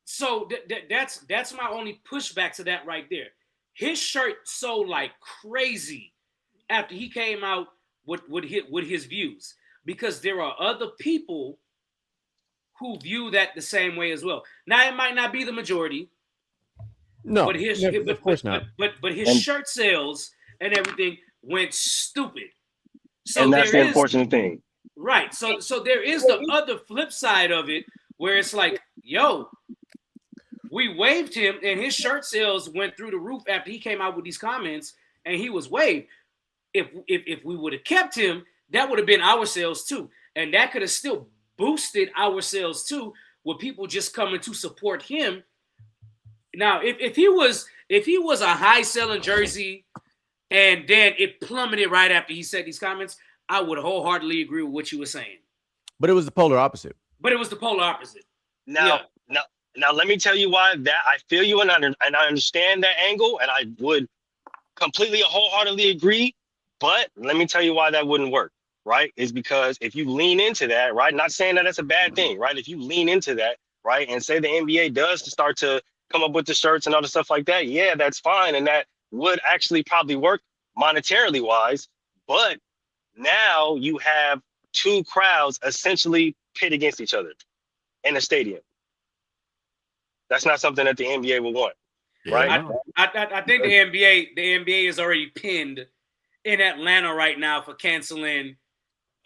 D: So that's my only pushback to that right there. His shirt sold like crazy after he came out with his views, because there are other people who view that the same way as well. Now it might not be the majority,
A: No,
D: but
A: of course not.
D: but his
E: And
D: shirt sales and everything went stupid. So
E: and that's
D: there
E: the
D: is
E: unfortunate thing.
D: right. So there is the other flip side of it where it's like, yo, we waived him and his shirt sales went through the roof after he came out with these comments and he was waived. If we would have kept him, that would have been our sales too. And that could have still boosted our sales too, with people just coming to support him. Now, if he was a high selling jersey and then it plummeted right after he said these comments, I would wholeheartedly agree with what you were saying.
A: But it was the polar opposite.
D: But it was the polar opposite.
E: Now, let me tell you why that I feel you and I understand that angle, and I would completely wholeheartedly agree. But let me tell you why that wouldn't work, right? Is because if you lean into that, right? Not saying that that's a bad thing, right? If you lean into that, right, and say the NBA does start to come up with the shirts and all the stuff like that, yeah, that's fine. And that would actually probably work monetarily wise. But now you have two crowds essentially pit against each other in a stadium. That's not something that the NBA will want, right?
D: I think the NBA is already pinned in Atlanta right now for canceling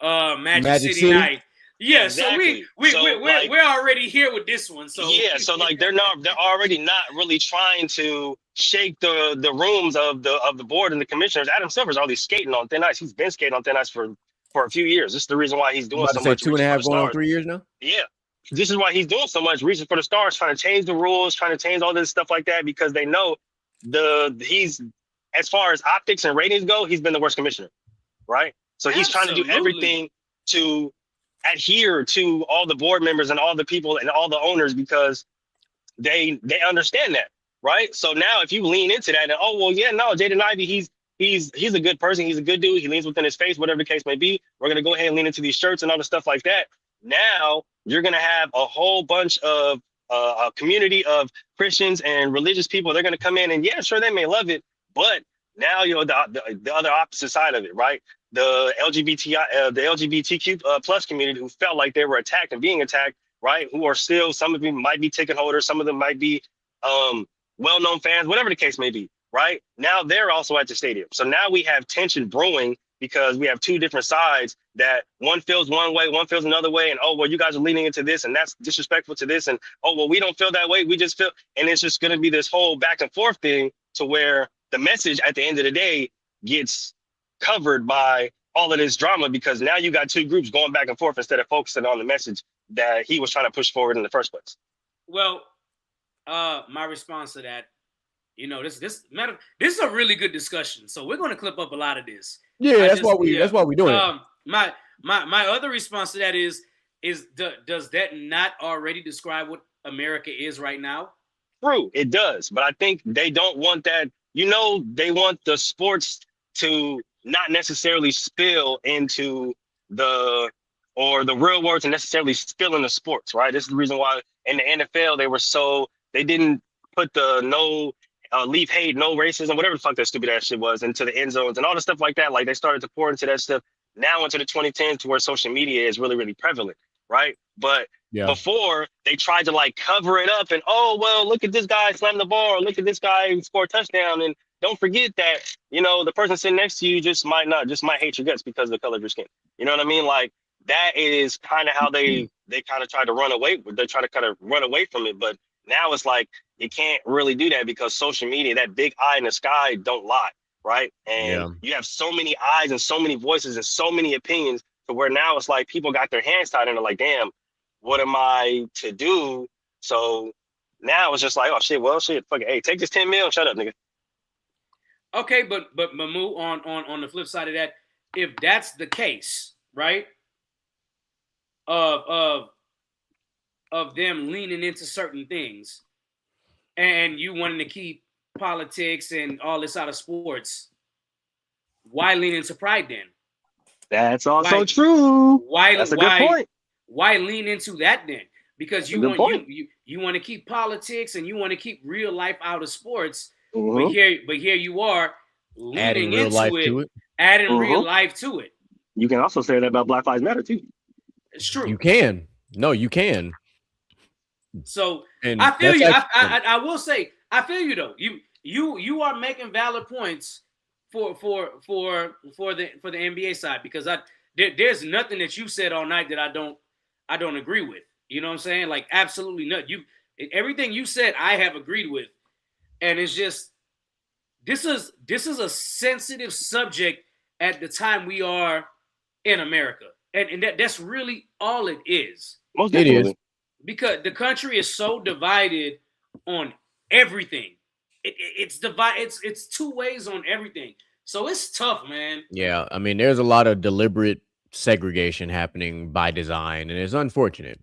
D: Magic City Night. Yeah,
E: Exactly.
D: so we're already here with this one. So
E: yeah, so like they're already not really trying to shake the rooms of the board and the commissioners. Adam Silver's already skating on thin ice. He's been skating on thin ice for a few years. This is the reason why he's doing so much.
A: 2.5 going on 3 years now.
E: Yeah, this is why he's doing so much reaching for the stars, trying to change the rules, trying to change all this stuff like that, because they know he's, as far as optics and ratings go, he's been the worst commissioner, right? So he's trying to do everything to adhere to all the board members and all the people and all the owners, because they understand that, right? So now if you lean into that and Jaden Ivey, he's a good person, he's a good dude, he leans within his faith, whatever the case may be, we're gonna go ahead and lean into these shirts and all the stuff like that. Now you're gonna have a whole bunch of a community of Christians and religious people. They're gonna come in and yeah, sure, they may love it, but now the other opposite side of it, right? The LGBTQ plus community who felt like they were attacked and being attacked, right? Who are still, some of them might be ticket holders, some of them might be well-known fans, whatever the case may be, right? Now they're also at the stadium. So now we have tension brewing because we have two different sides that one feels one way, one feels another way, and oh, well, you guys are leaning into this and that's disrespectful to this, and oh, well, we don't feel that way, we just feel, and it's just gonna be this whole back and forth thing to where the message at the end of the day gets covered by all of this drama, because now you got two groups going back and forth instead of focusing on the message that he was trying to push forward in the first place.
D: Well, my response to that, this is a really good discussion. So we're going to clip up a lot of this.
A: Yeah, that's why we're doing it.
D: My other response to that is does that not already describe what America is right now?
E: True, it does, but I think they don't want that. They want the sports to not necessarily spill into the real world, to necessarily spill into sports, right? This is the reason why in the NFL they didn't put the no leave hate, no racism, whatever the fuck that stupid ass shit was, into the end zones and all the stuff like that. Like they started to pour into that stuff now into the 2010s, to where social media is really, really prevalent, right? But before, they tried to like cover it up and, oh, well, look at this guy slam the ball, or look at this guy score a touchdown, and don't forget that, the person sitting next to you just might hate your guts because of the color of your skin. You know what I mean? Like that is kind of how they kind of try to run away. They try to kind of run away from it. But now it's like, you can't really do that because social media, that big eye in the sky, don't lie, right? And you have so many eyes and so many voices and so many opinions, to where now it's like people got their hands tied and they're like, damn, what am I to do? So now it's just like, oh shit, fuck it. Hey, take this 10 mil, shut up, nigga.
D: Okay, but Mamu, on the flip side of that, if that's the case, right? Of them leaning into certain things, and you wanting to keep politics and all this out of sports, why lean into pride then?
E: That's also true.
D: That's
E: a good point.
D: Why lean into that then? Because you want to keep politics and you want to keep real life out of sports. Mm-hmm. But here you are leaning into it, adding real life to it.
E: You can also say that about Black Lives Matter too.
D: It's true.
A: You can. No, you can.
D: So I feel you. I will say I feel you though. You are making valid points for the NBA side, because there's nothing that you said all night that I don't agree with. You know what I'm saying? Like absolutely nothing. Everything you said I have agreed with, and it's just this is a sensitive subject at the time we are in America, and that's really all it is.
E: Most definitely.
D: Because the country is so divided on everything. It's divided. It's two ways on everything. So it's tough, man.
A: Yeah, I mean, there's a lot of deliberate segregation happening by design, and it's unfortunate.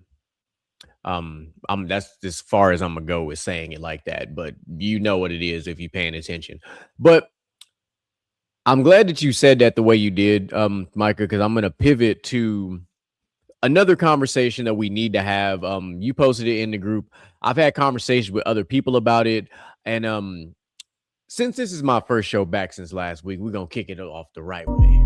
A: That's as far as I'm gonna go with saying it like that, but you know what it is if you're paying attention. But I'm glad that you said that the way you did, Micah, because I'm gonna pivot to another conversation that we need to have. You posted it in the group. I've had conversations with other people about it, and since this is my first show back since last week, we're gonna kick it off the right way.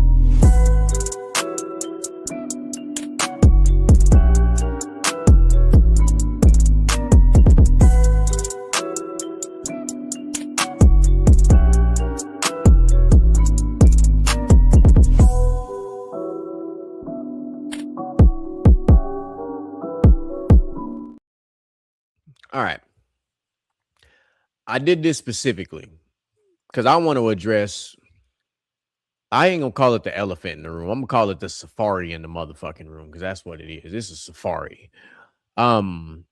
A: All right. I did this specifically because I want to address. I ain't gonna call it the elephant in the room. I'm gonna call it the safari in the motherfucking room because that's what it is. This is safari. Um,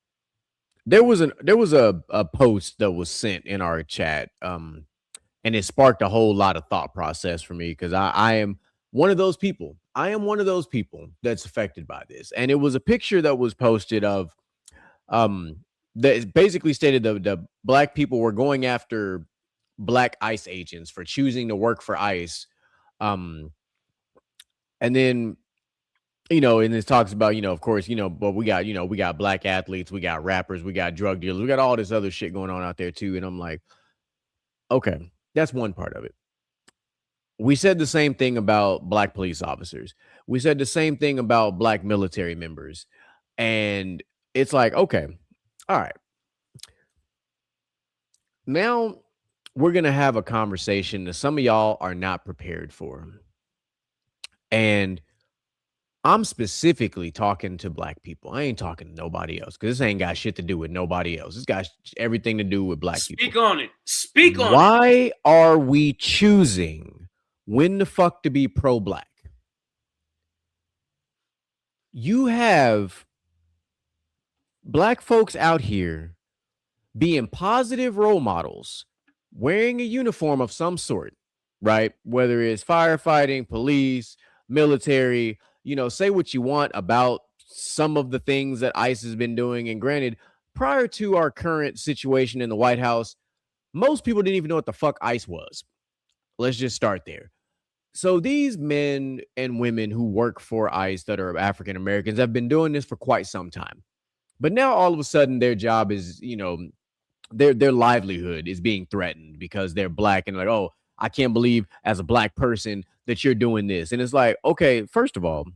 A: there was a post that was sent in our chat. And it sparked a whole lot of thought process for me because I am one of those people. I am one of those people that's affected by this. And it was a picture that was posted of that basically stated the black people were going after black ICE agents for choosing to work for ICE. And then, and this talks about, of course, but we got black athletes, we got rappers, we got drug dealers, we got all this other shit going on out there too. And I'm like, okay, that's one part of it. We said the same thing about black police officers. We said the same thing about black military members. And it's like, okay, all right. Now we're going to have a conversation that some of y'all are not prepared for. And I'm specifically talking to black people. I ain't talking to nobody else because this ain't got shit to do with nobody else. This got everything to do with black people.
D: Speak on it. Speak on it.
A: Why are we choosing when the fuck to be pro-black? You have black folks out here being positive role models, wearing a uniform of some sort, right? Whether it's firefighting, police, military, say what you want about some of the things that ICE has been doing. And granted, prior to our current situation in the White House, most people didn't even know what the fuck ICE was. Let's just start there. So these men and women who work for ICE that are African Americans have been doing this for quite some time. But now all of a sudden their job is, their livelihood is being threatened because they're black, and like, oh, I can't believe as a black person that you're doing this. And it's like, okay, first of all,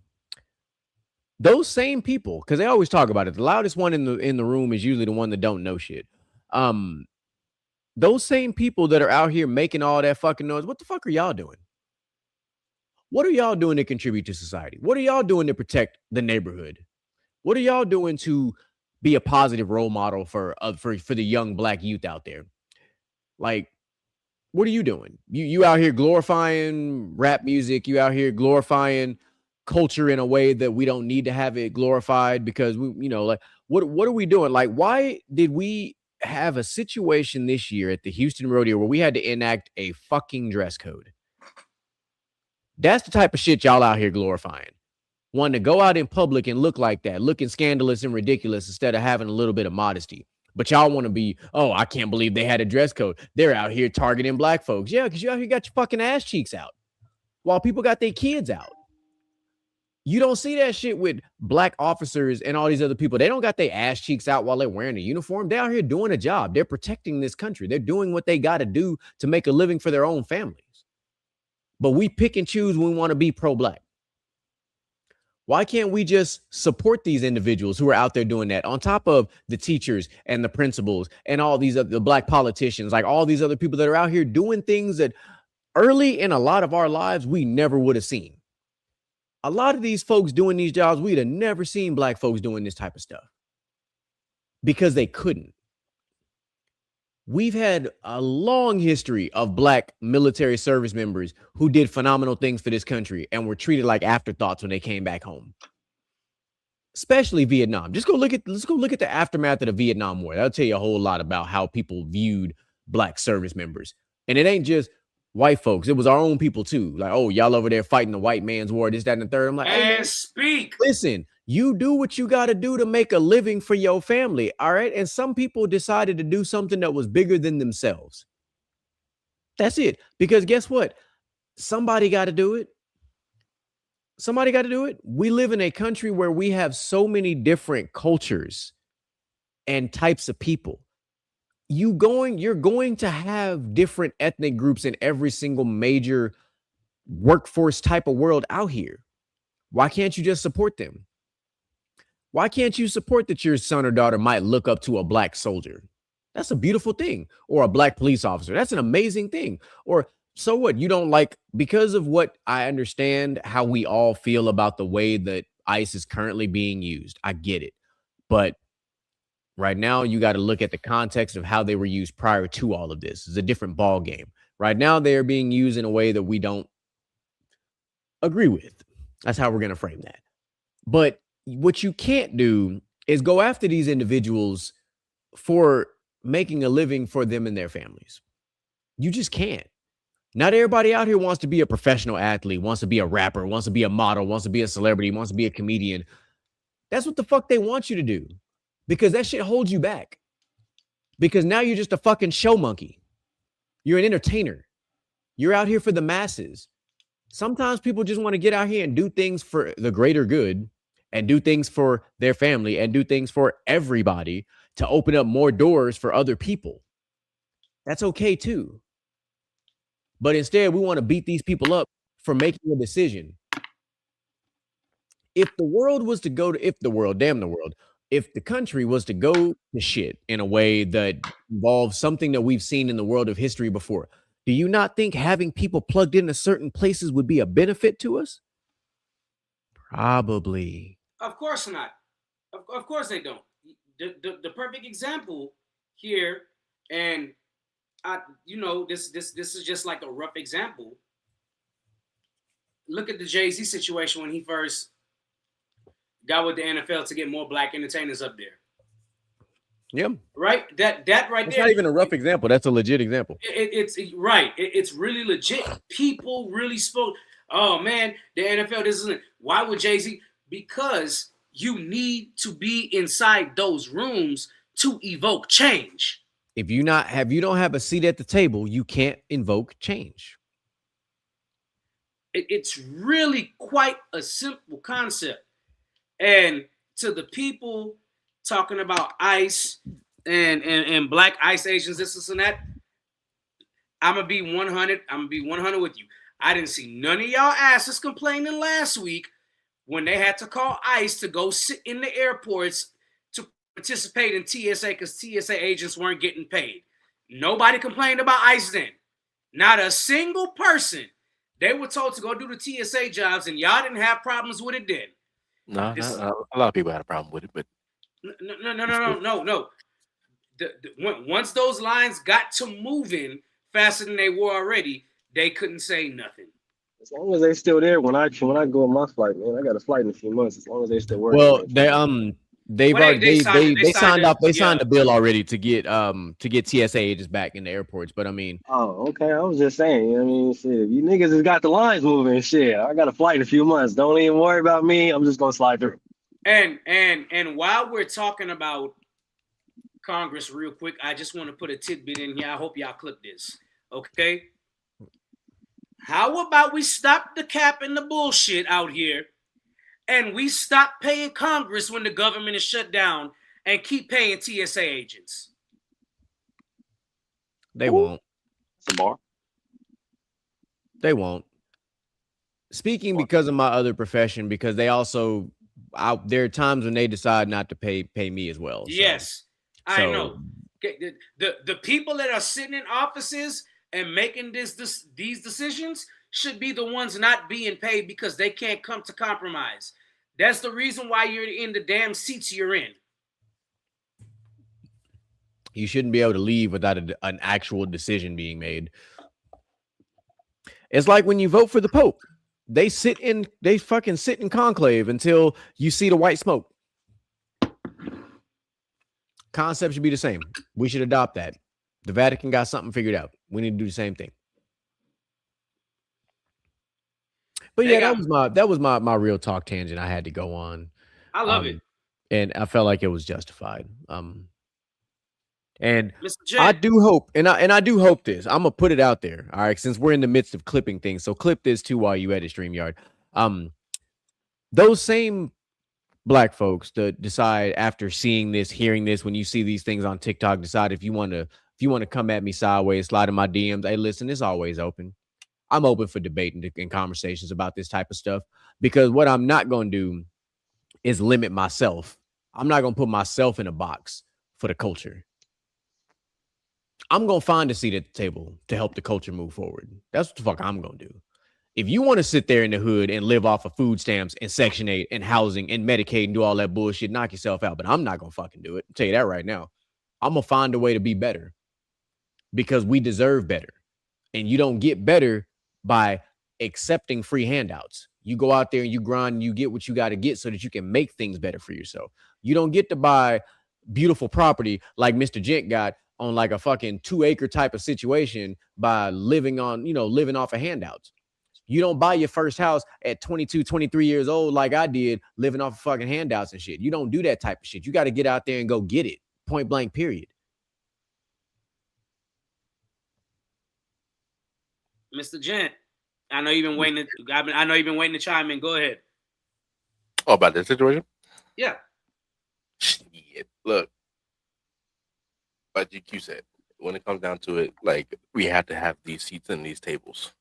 A: those same people, because they always talk about it, the loudest one in the room is usually the one that don't know shit. Those same people that are out here making all that fucking noise, what the fuck are y'all doing? What are y'all doing to contribute to society? What are y'all doing to protect the neighborhood? What are y'all doing to be a positive role model for the young black youth out there? Like, what are you doing? You out here glorifying rap music. You out here glorifying culture in a way that we don't need to have it glorified because we, like, what are we doing? Like, why did we have a situation this year at the Houston Rodeo where we had to enact a fucking dress code? That's the type of shit y'all out here glorifying. Wanting to go out in public and look like that, looking scandalous and ridiculous instead of having a little bit of modesty. But y'all want to be, oh, I can't believe they had a dress code. They're out here targeting black folks. Yeah, because you out here got your fucking ass cheeks out while people got their kids out. You don't see that shit with black officers and all these other people. They don't got their ass cheeks out while they're wearing a uniform. They're out here doing a job. They're protecting this country. They're doing what they got to do to make a living for their own families. But we pick and choose when we want to be pro-black. Why can't we just support these individuals who are out there doing that on top of the teachers and the principals and all these other black politicians, like all these other people that are out here doing things that early in a lot of our lives we never would have seen? A lot of these folks doing these jobs, we'd have never seen black folks doing this type of stuff because they couldn't. We've had a long history of black military service members who did phenomenal things for this country and were treated like afterthoughts when they came back home. Especially Vietnam. Let's go look at the aftermath of the Vietnam War. That'll tell you a whole lot about how people viewed black service members. And it ain't just white folks. It was our own people too. Like, oh, y'all over there fighting the white man's war, this, that, and the third. I'm like, hey, man,
D: speak.
A: Listen, you do what you got to do to make a living for your family. All right. And some people decided to do something that was bigger than themselves. That's it. Because guess what? Somebody got to do it. Somebody got to do it. We live in a country where we have so many different cultures and types of people. You're going to have different ethnic groups in every single major workforce type of world out here. Why can't you just support them? Why can't you support that your son or daughter might look up to a black soldier? That's a beautiful thing. Or a black police officer. That's an amazing thing. Or so what? You don't like, because of what I understand how we all feel about the way that ICE is currently being used. I get it. But right now, you got to look at the context of how they were used prior to all of this. It's a different ball game. Right now, they're being used in a way that we don't agree with. That's how we're going to frame that. But what you can't do is go after these individuals for making a living for them and their families. You just can't. Not everybody out here wants to be a professional athlete, wants to be a rapper, wants to be a model, wants to be a celebrity, wants to be a comedian. That's what the fuck they want you to do, because that shit holds you back. Because now you're just a fucking show monkey. You're an entertainer. You're out here for the masses. Sometimes people just want to get out here and do things for the greater good and do things for their family and do things for everybody to open up more doors for other people. That's okay too. But instead, we want to beat these people up for making a decision. If the world was to go to, if the country was to go to shit in a way that involves something that we've seen in the world of history before, do you not think having people plugged into certain places would be a benefit to us? Probably.
D: Of course not. Of course they don't. The perfect example here, and this is just like a rough example. Look at the Jay-Z situation when he first got with the NFL to get more black entertainers up there.
A: Yeah.
D: Right? That right
A: It's
D: there.
A: not even a rough example. That's a legit example.
D: It's right. It's really legit. People really spoke. Oh man, the NFL, this isn't. Why would Jay-Z? Because you need to be inside those rooms to evoke change.
A: If you don't have a seat at the table, you can't invoke change.
D: It's really quite a simple concept. And to the people talking about ICE and black ICE agents, this and that, I'm gonna be 100. I'm gonna be 100 with you. I didn't see none of y'all asses complaining last week when they had to call ICE to go sit in the airports to participate in TSA because TSA agents weren't getting paid. Nobody complained about ICE then. Not a single person. They were told to go do the TSA jobs, and y'all didn't have problems with it then.
F: No, a lot of people had a problem with it, but
D: no. Once those lines got to moving faster than they were already, they couldn't say nothing.
E: As long as they still there when I go on my flight, man, I got a flight in a few months. As long as they still working.
A: Well, they signed a bill already to get TSA agents back in the airports. But I mean,
E: oh, okay. I was just saying. I mean, shit, if you niggas has got the lines moving, shit, I got a flight in a few months. Don't even worry about me. I'm just gonna slide through.
D: And while we're talking about Congress, real quick, I just want to put a tidbit in here. I hope y'all clip this. Okay. How about we stop the cap and the bullshit out here, and we stop paying Congress when the government is shut down and keep paying TSA agents?
A: They won't.
E: It's a bar.
A: They won't. Speaking because of my other profession, because they also, there are times when they decide not to pay me as well. So.
D: Yes, I know. The people that are sitting in offices and making these decisions should be the ones not being paid because they can't come to compromise. That's the reason why you're in the damn seats you're in.
A: You shouldn't be able to leave without an actual decision being made. It's like when you vote for the Pope. They fucking sit in conclave until you see the white smoke. Concept should be the same. We should adopt that. The Vatican got something figured out. We need to do the same thing. But yeah, that was my real talk tangent I had to go on.
D: I love it.
A: And I felt like it was justified. And
D: Mr. J.
A: I do hope, and I do hope this. I'm gonna put it out there. All right, since we're in the midst of clipping things, so clip this too while you edit StreamYard. those same black folks that decide after seeing this, hearing this, when you see these things on TikTok, decide if you want to come at me sideways, slide in my DMs. Hey, listen, it's always open. I'm open for debate and conversations about this type of stuff, because what I'm not going to do is limit myself. I'm not going to put myself in a box for the culture. I'm going to find a seat at the table to help the culture move forward. That's what the fuck I'm going to do. If you want to sit there in the hood and live off of food stamps and Section 8 and housing and Medicaid and do all that bullshit, knock yourself out. But I'm not going to fucking do it. I'll tell you that right now. I'm going to find a way to be better, because we deserve better. And you don't get better by accepting free handouts. You go out there and you grind and you get what you got to get so that you can make things better for yourself. You don't get to buy beautiful property like Mr. Gent got on like a fucking 2-acre type of situation by living off of handouts. You don't buy your first house at 22, 23 years old like I did, living off of fucking handouts and shit. You don't do that type of shit. You got to get out there and go get it. Point blank, period.
D: Mr. Gent, I know you've been waiting. I know you've been waiting to chime in. Go ahead.
F: Oh, about this situation?
D: Yeah.
F: Shit. Look, like GQ said, when it comes down to it, like, we have to have these seats and these tables.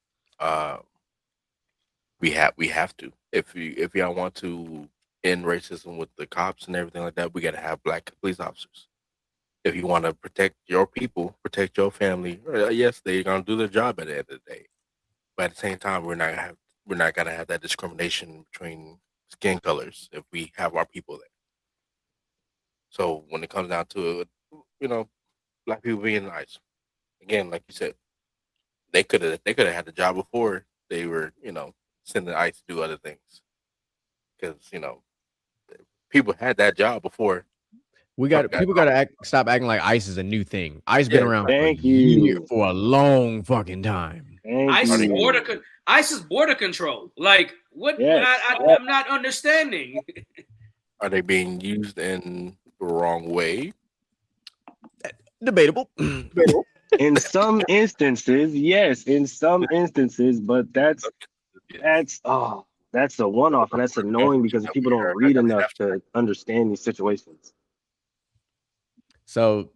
F: We have to. If y'all want to end racism with the cops and everything like that, we got to have black police officers. If you want to protect your people, protect your family, yes, they're gonna do their job at the end of the day. But at the same time, we're not gonna have that discrimination between skin colors if we have our people there. So when it comes down to it, black people being nice. Again, like you said, they could have had the job before they were, sending ICE to do other things. Because, people had that job before.
A: People got to stop acting like ICE is a new thing. ICE been around for a long fucking time.
D: ICE is border control. Like, what?
E: Yes.
D: I'm not understanding.
F: Are they being used in the wrong way?
A: Debatable.
E: In some instances, yes. In some instances, but that's a one-off, and that's annoying because people don't read enough to understand these situations.
A: So,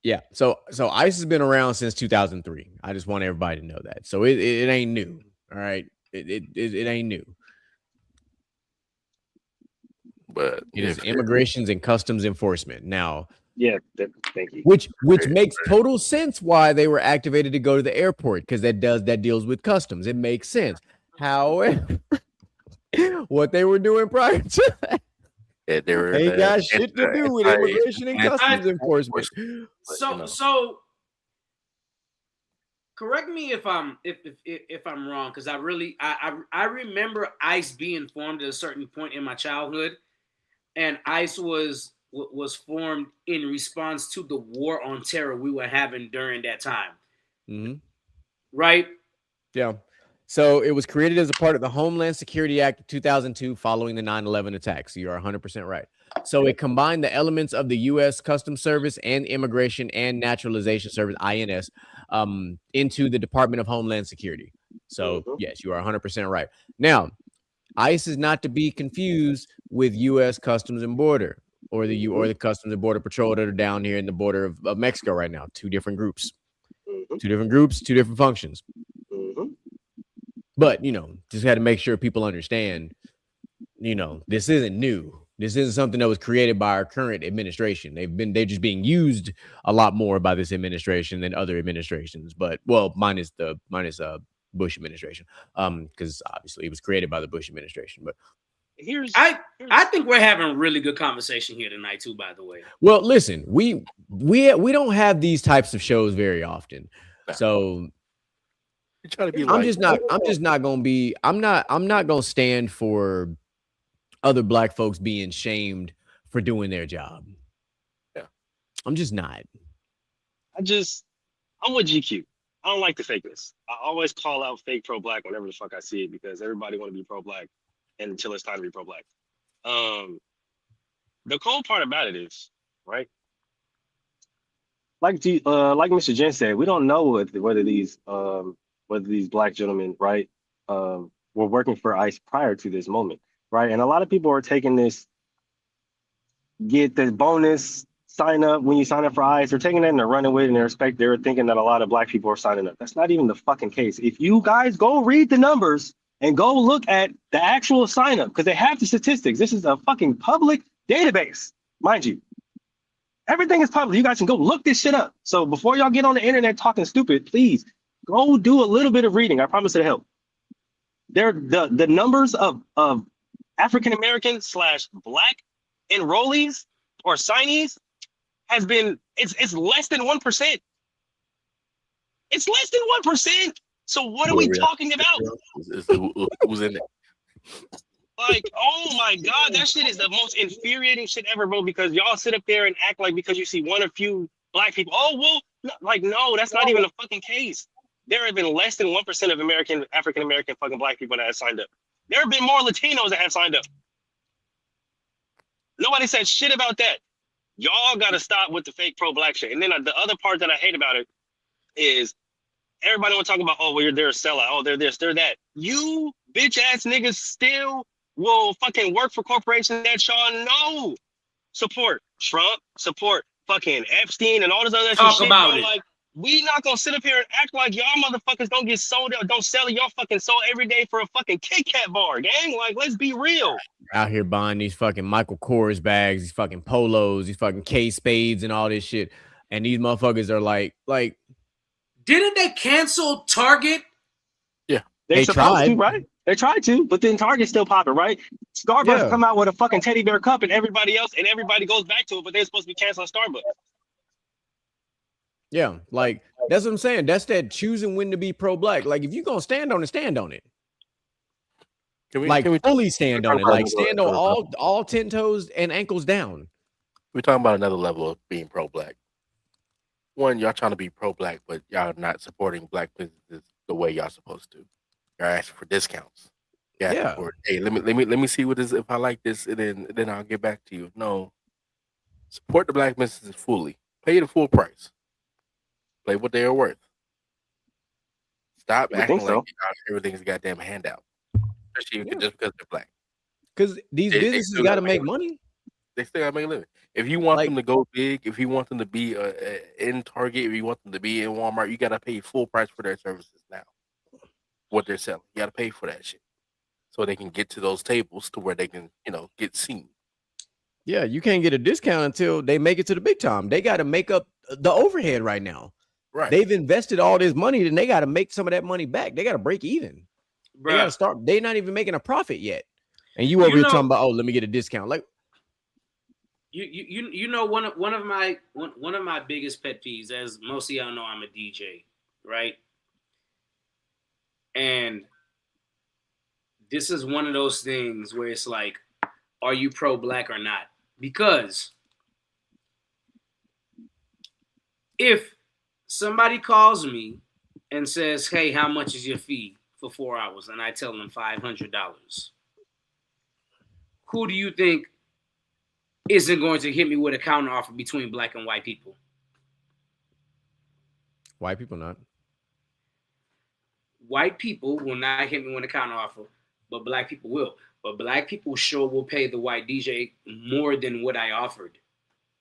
A: yeah. So ICE has been around since 2003. I just want everybody to know that. So it ain't new. All right. It ain't new.
F: But
A: it is Immigrations and Customs Enforcement. Now,
E: yeah, thank you.
A: Which makes total sense why they were activated to go to the airport, because that deals with customs. It makes sense. However, what they were doing prior to that, they got shit to do with immigration and customs enforcement.
D: So correct me if I'm wrong, because I remember ICE being formed at a certain point in my childhood, and ICE was formed in response to the war on terror we were having during that time.
A: Mm-hmm.
D: Right?
A: Yeah. So it was created as a part of the Homeland Security Act of 2002 following the 9/11 attacks. You are 100% right. So it combined the elements of the U.S. Customs Service and Immigration and Naturalization Service, INS, into the Department of Homeland Security. So, yes, you are 100% right. Now, ICE is not to be confused with U.S. Customs and Border or the Customs and Border Patrol that are down here in the border of Mexico right now. Two different groups. Two different functions. But, just had to make sure people understand, this isn't new. This isn't something that was created by our current administration. They're just being used a lot more by this administration than other administrations. But, well, minus Bush administration, because obviously it was created by the Bush administration. But
D: I think we're having a really good conversation here tonight too, by the way.
A: Well, listen, we don't have these types of shows very often. So I'm not gonna stand for other black folks being shamed for doing their job.
F: Yeah.
A: I'm just not.
E: I'm with GQ. I don't like the fakeness. I always call out fake pro-black whenever the fuck I see it, because everybody want to be pro-black until it's time to be pro-black. The cool part about it is, right? Like Mr. Jen said, we don't know whether these black gentlemen, right, were working for ICE prior to this moment, right? And a lot of people are taking this, get the bonus sign up when you sign up for ICE. They're taking that and they're running with it, and they're thinking that a lot of black people are signing up. That's not even the fucking case. If you guys go read the numbers and go look at the actual sign up, because they have the statistics. This is a fucking public database, mind you. Everything is public. You guys can go look this shit up. So before y'all get on the internet talking stupid, please go do a little bit of reading. I promise it'll help. The numbers of African American / black enrollees or signees has been, it's less than 1%. It's less than 1%. So what are we talking about?
F: Who's in it?
E: Like, oh my God, that shit is the most infuriating shit ever, bro, because y'all sit up there and act like because you see one or few black people, oh, well, like, no, that's not even a fucking case. There have been less than 1% of African-American fucking black people that have signed up. There have been more Latinos that have signed up. Nobody said shit about that. Y'all got to stop with the fake pro-black shit. And then the other part that I hate about it is everybody want to talk about, oh, well, they're a sellout. Oh, they're this, they're that. You bitch-ass niggas still will fucking work for corporations that y'all know support Trump, support fucking Epstein and all this other
D: Talk
E: shit.
D: about it.
E: Like, we not gonna sit up here and act like y'all motherfuckers don't get sold or don't sell y'all fucking sold every day for a fucking Kit Kat bar, gang. Like, let's be real.
A: Out here buying these fucking Michael Kors bags, these fucking polos, these fucking K spades and all this shit. And these motherfuckers are like,
D: didn't they cancel Target?
E: They supposed
A: tried.
E: to, right? They tried to, but then Target's still popping, right? Starbucks come out with a fucking teddy bear cup and everybody goes back to it, but they're supposed to be canceling Starbucks.
A: Yeah, like that's what I'm saying. That's that choosing when to be pro-black. Like if you're gonna stand on it, stand on it.
F: Can we
A: fully stand on it. Like stand on all 10 toes and ankles down.
F: We're talking about another level of being pro-black. One, y'all trying to be pro-black, but y'all not supporting black businesses the way y'all supposed to. Y'all asking for discounts.
A: Yeah.
F: Hey, let me see what is if I like this, and then I'll get back to you. No, support the black businesses fully. Pay the full price. Play what they are worth. Stop acting like everything's a goddamn handout, especially just because they're black.
A: Because these businesses got to make money.
F: They still got to make a living. If you want them to go big, if you want them to be in Target, if you want them to be in Walmart, you got to pay full price for their services now. What they're selling, you got to pay for that shit, so they can get to those tables to where they can, get seen.
A: Yeah, you can't get a discount until they make it to the big time. They got to make up the overhead right now.
F: Right.
A: They've invested all this money, and they got to make some of that money back. They got to break even. Bruh. They got to start. They're not even making a profit yet, and you over here talking about, oh, let me get a discount. Like,
D: you know, one of my biggest pet peeves, as most of y'all know, I'm a DJ, right? And this is one of those things where it's like, are you pro-black or not? Because if somebody calls me and says, hey, how much is your fee for 4 hours? And I tell them $500. Who do you think isn't going to hit me with a counter offer between black and white people?
A: White people not.
D: White people will not hit me with a counter offer, but black people will. But black people sure will pay the white DJ more than what I offered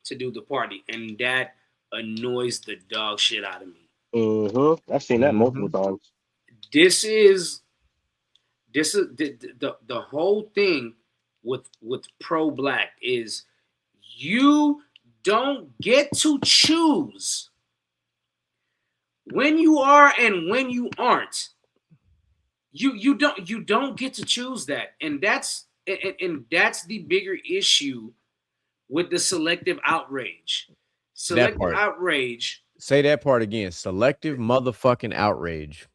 D: to do the party. And that annoys the dog shit out of me.
E: I've seen that multiple times.
D: This is the whole thing with pro-black is you don't get to choose when you are and when you aren't. You don't get to choose that, and that's the bigger issue with the selective outrage. Selective outrage.
A: Say that part again. Selective motherfucking outrage.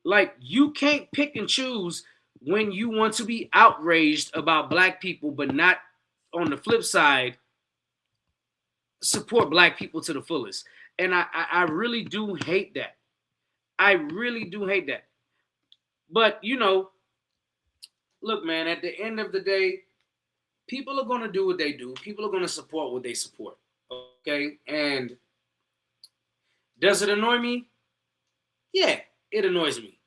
D: Like, you can't pick and choose when you want to be outraged about black people, but not on the flip side support black people to the fullest. And I really do hate that. I really do hate that. But, look, man, at the end of the day, people are going to do what they do. People are going to support what they support. Okay? And does it annoy me? Yeah, it annoys me.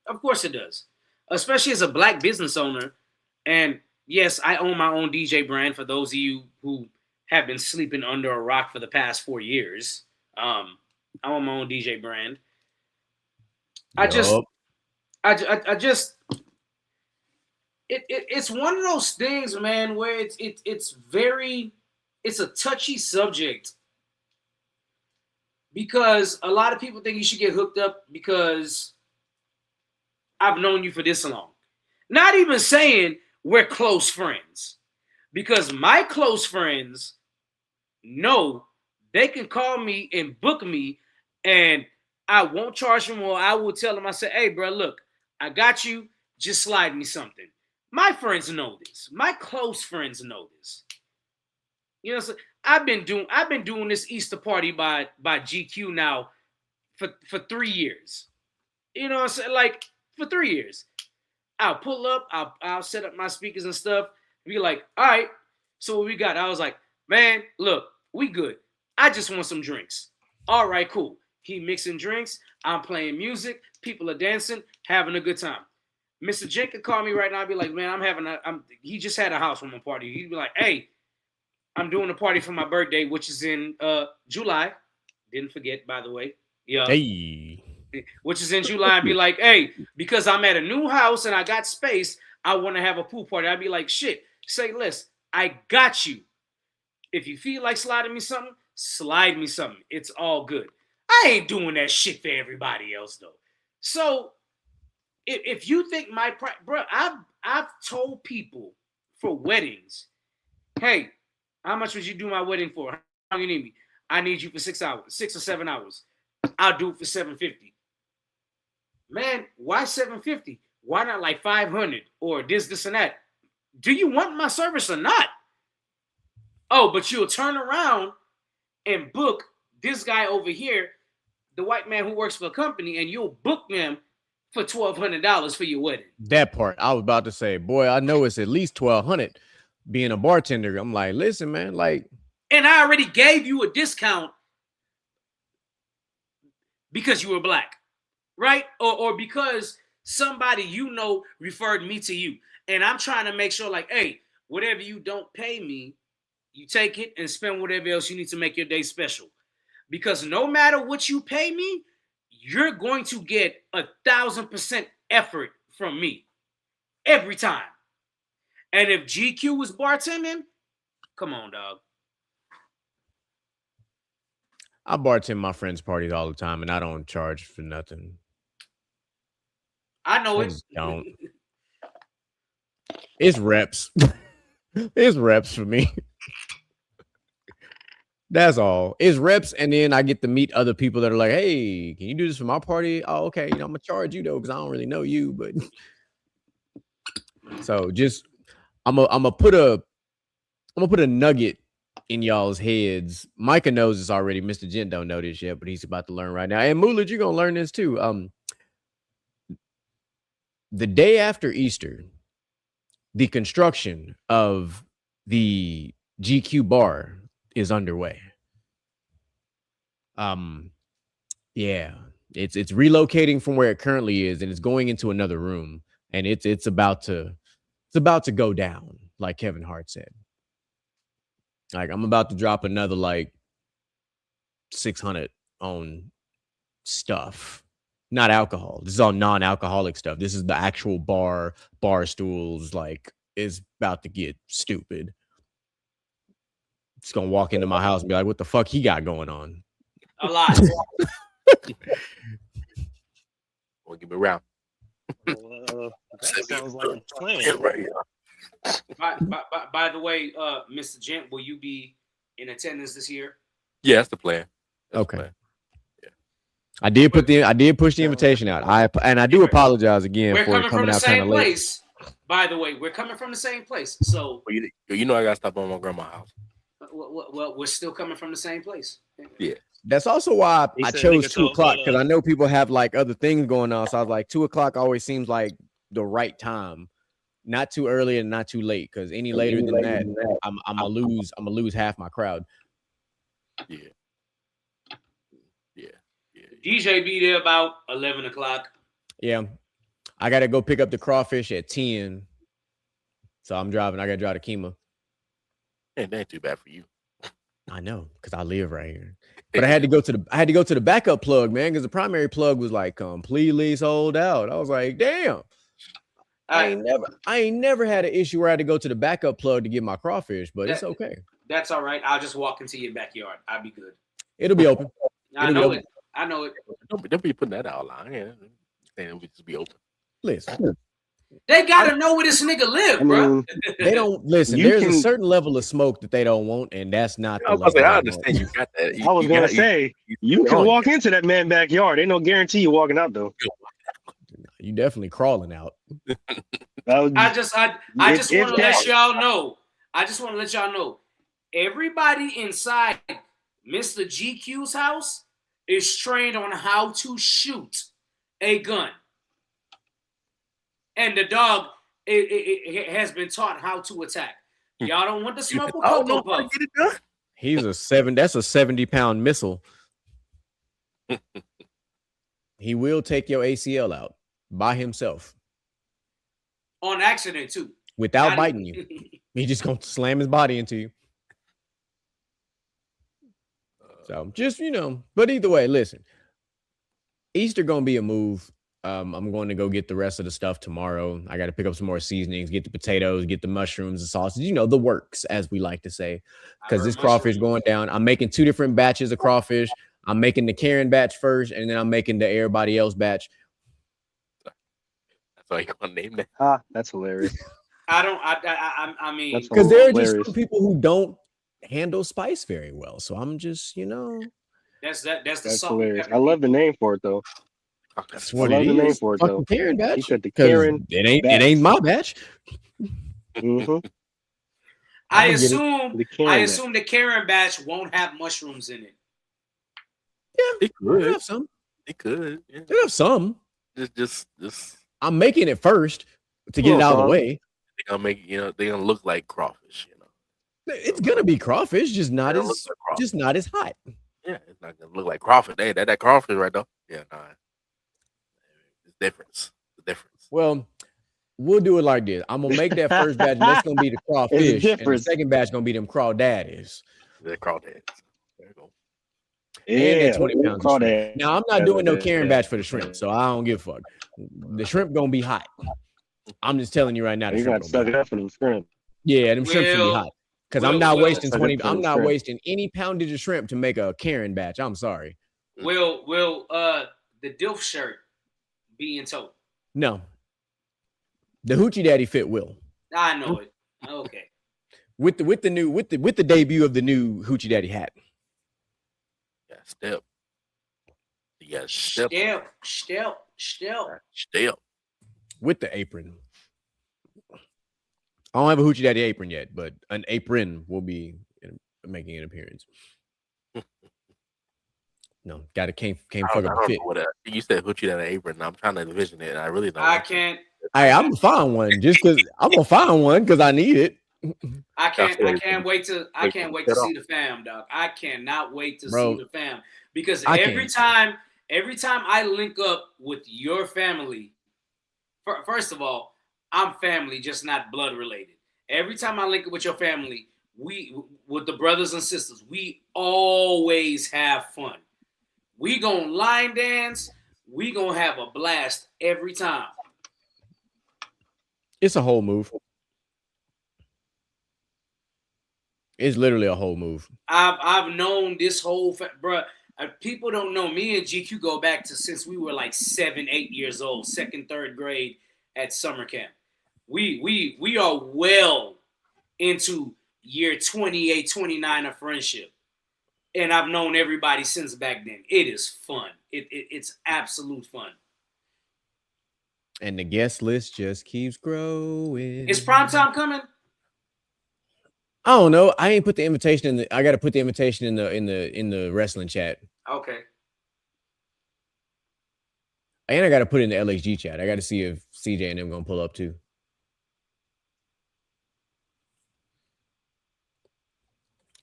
D: Of course it does. Especially as a black business owner, And yes, I own my own DJ brand. For those of you who have been sleeping under a rock for the past 4 years, I own my own DJ brand. I just,
A: Yup.
D: I just, it's one of those things, man, where it's a touchy subject because a lot of people think you should get hooked up because I've known you for this long. Not even saying we're close friends, because my close friends know they can call me and book me, and I won't charge them, or I will tell them, I say, hey, bro, look, I got you. Just slide me something. My friends know this. My close friends know this. You know, so I've been doing this Easter party by GQ now for 3 years. You know what I'm saying? Like, for 3 years. I'll pull up, I'll set up my speakers and stuff. Be like, all right, so what we got? I was like, man, look, we good. I just want some drinks. All right, cool. He mixing drinks. I'm playing music. People are dancing, having a good time. Mr. Jen could call me right now and be like, man, he just had a housewarming party. He'd be like, hey, I'm doing a party for my birthday, which is in July. Didn't forget, by the way. Yeah.
A: Hey.
D: Which is in July. I'd be like, hey, because I'm at a new house and I got space, I want to have a pool party. I'd be like, shit, say less. I got you. If you feel like sliding me something, slide me something. It's all good. I ain't doing that shit for everybody else, though. So if you think bro, I've told people for weddings, hey, how much would you do my wedding for? How long you need me? I need you for 6 hours, 6 or 7 hours. I'll do it for $750. Man, why $750? Why not like $500 or this, and that? Do you want my service or not? Oh, but you'll turn around and book this guy over here, the white man who works for a company, and you'll book them for $1,200 for your wedding.
A: That part, I was about to say, boy, I know it's at least $1,200 being a bartender. I'm like, listen, man, like,
D: and I already gave you a discount because you were black, right? Or because somebody you know referred me to you. And I'm trying to make sure, like, hey, whatever you don't pay me, you take it and spend whatever else you need to make your day special. Because no matter what you pay me, you're going to get 1,000% effort from me every time. And if GQ was bartending, come on, dog.
A: I bartend my friends' parties all the time, and I don't charge for nothing.
D: I know
A: I
D: it.
A: don't. It's reps. It's reps for me. That's all. It's reps, and then I get to meet other people that are like, "Hey, can you do this for my party?" Oh, okay. You know, I'm gonna charge you though because I don't really know you, but so just I'm gonna put a nugget in y'all's heads. Micah knows this already. Mr. Gent don't know this yet, but he's about to learn right now. And Moolid, you're gonna learn this too. The day after Easter, the construction of the GQ bar is underway. Yeah, it's relocating from where it currently is, and it's going into another room, and it's about to go down, like Kevin Hart said. Like, I'm about to drop another like 600 on stuff. Not alcohol. This is all non-alcoholic stuff. This is the actual bar stools. Like, it's about to get stupid. It's gonna walk into my house and be like, what the fuck he got going on?
D: A lot.
F: We'll give it around.
E: That sounds like a plan.
F: Right.
D: By the way, Mr. Gent, will you be in attendance this year?
F: Yeah, that's the plan. That's
A: Okay.
F: the plan.
A: I did push the invitation out. I do apologize again
D: We're
A: for it
D: coming from
A: coming
D: the
A: out kind
D: same
A: of late.
D: place. By the way, we're coming from the same place. So,
F: Well, you know I gotta stop by my grandma's house.
D: well, we're still coming from the same place.
F: Yeah.
A: That's also why
E: He
A: I
E: said
A: chose
E: nigga
A: 2 o'clock,
E: told,
A: because I know people have like other things going on. So I was like, 2 o'clock always seems like the right time, not too early and not too late. Because any later than that, I'm gonna lose half my crowd.
F: Yeah.
D: DJ be there about 11 o'clock.
A: Yeah, I gotta go pick up the crawfish at 10. So I'm driving. I got to drive to Kima.
F: And that ain't too bad for you.
A: I know, because I live right here. But I had to go to the backup plug, man, because the primary plug was like completely sold out. I was like, damn. I ain't never had an issue where I had to go to the backup plug to get my crawfish, but it's okay.
D: That's all right. I'll just walk into your backyard. I'll be good.
A: It'll be open.
D: I know it. I know it.
F: Don't be putting that out loud. Yeah, it'll just be open.
A: Listen,
D: they gotta know where this nigga live, bro.
A: They don't listen. There's a certain level of smoke that they don't want, and that's not.
F: I understand you got that.
E: I was gonna say you can walk into that man's backyard. Ain't no guarantee you walking out though.
A: You definitely crawling out.
D: I just want to let y'all know. I just want to let y'all know. Everybody inside Mr. GQ's house is trained on how to shoot a gun. And the dog it has been taught how to attack. Y'all don't want to smoke with Cocoa Puff.
A: That's a 70-pound missile. He will take your ACL out by himself.
D: On accident, too.
A: Without biting you. He just gonna slam his body into you. So just, but either way, listen. Easter gonna be a move. I'm going to go get the rest of the stuff tomorrow. I got to pick up some more seasonings, get the potatoes, get the mushrooms, the sausage, the works, as we like to say, because this crawfish going down. I'm making 2 different batches of crawfish. I'm making the Karen batch first, and then I'm making the everybody else batch.
F: That's why you're gonna name that.
E: That's hilarious.
D: I mean,
A: because there are just some people who don't handle spice very well. So I'm just,
D: that's the song.
E: Hilarious. I love the name for it though.
A: That's what it is. For it,
E: though.
A: Karen batch.
E: He said the Karen.
A: It ain't my batch.
E: Mm-hmm.
D: I assume the Karen batch won't have mushrooms in it.
A: Yeah,
F: it could
A: have some.
F: It could. Yeah.
A: They have some.
F: Just.
A: I'm making it first to get it out of the way.
F: They're gonna make they're gonna look like crawfish.
A: It's gonna be crawfish, just not as hot.
F: Yeah, it's not gonna look like crawfish. Hey, that crawfish right there. Yeah, nah. It's the difference.
A: Well, we'll do it like this. I'm gonna make that first batch. That's gonna be the crawfish, and the second batch gonna be them crawdaddies.
F: The crawdads. There you go.
E: Yeah,
A: 20 pounds of shrimp. Now I'm not doing no Karen batch for the shrimp, so I don't give a fuck. The shrimp gonna be hot. I'm just telling you right now.
E: You gotta suck it up for them shrimp.
A: Yeah, them shrimp should be hot. Because I'm not wasting 20. I'm not wasting any poundage of shrimp to make a Karen batch. I'm sorry.
D: Will the DILF shirt be in tow?
A: No. The Hoochie Daddy fit will.
D: I know it. Okay.
A: With the debut of the new Hoochie Daddy hat.
F: Yeah, step. Yeah, step.
A: With the apron. I don't have a Hoochie Daddy apron yet, but an apron will be making an appearance. No, can't fuck up the fit.
F: You said Hoochie Daddy apron. I'm trying to envision it, and I really don't.
D: I can't.
A: I'm gonna find one just because I'm gonna find one because I need it.
D: I can't wait to see the fam, dog. I cannot wait to see the fam because every time I link up with your family, first of all, I'm family, just not blood related. Every time I link up with your family, with the brothers and sisters, we always have fun. We gonna line dance. We gonna have a blast every time.
A: It's a whole move. It's literally a whole move.
D: I've known this whole bro. People don't know me and GQ go back to since we were like 7, 8 years old, 2nd, 3rd grade at summer camp. We are well into year 28, 29 of friendship. And I've known everybody since back then. It is fun. It's absolute fun.
A: And the guest list just keeps growing.
D: Is primetime coming?
A: I don't know. I ain't put the invitation in I gotta put the invitation in the wrestling chat.
D: Okay.
A: And I gotta put it in the LXG chat. I gotta see if CJ and them gonna pull up too.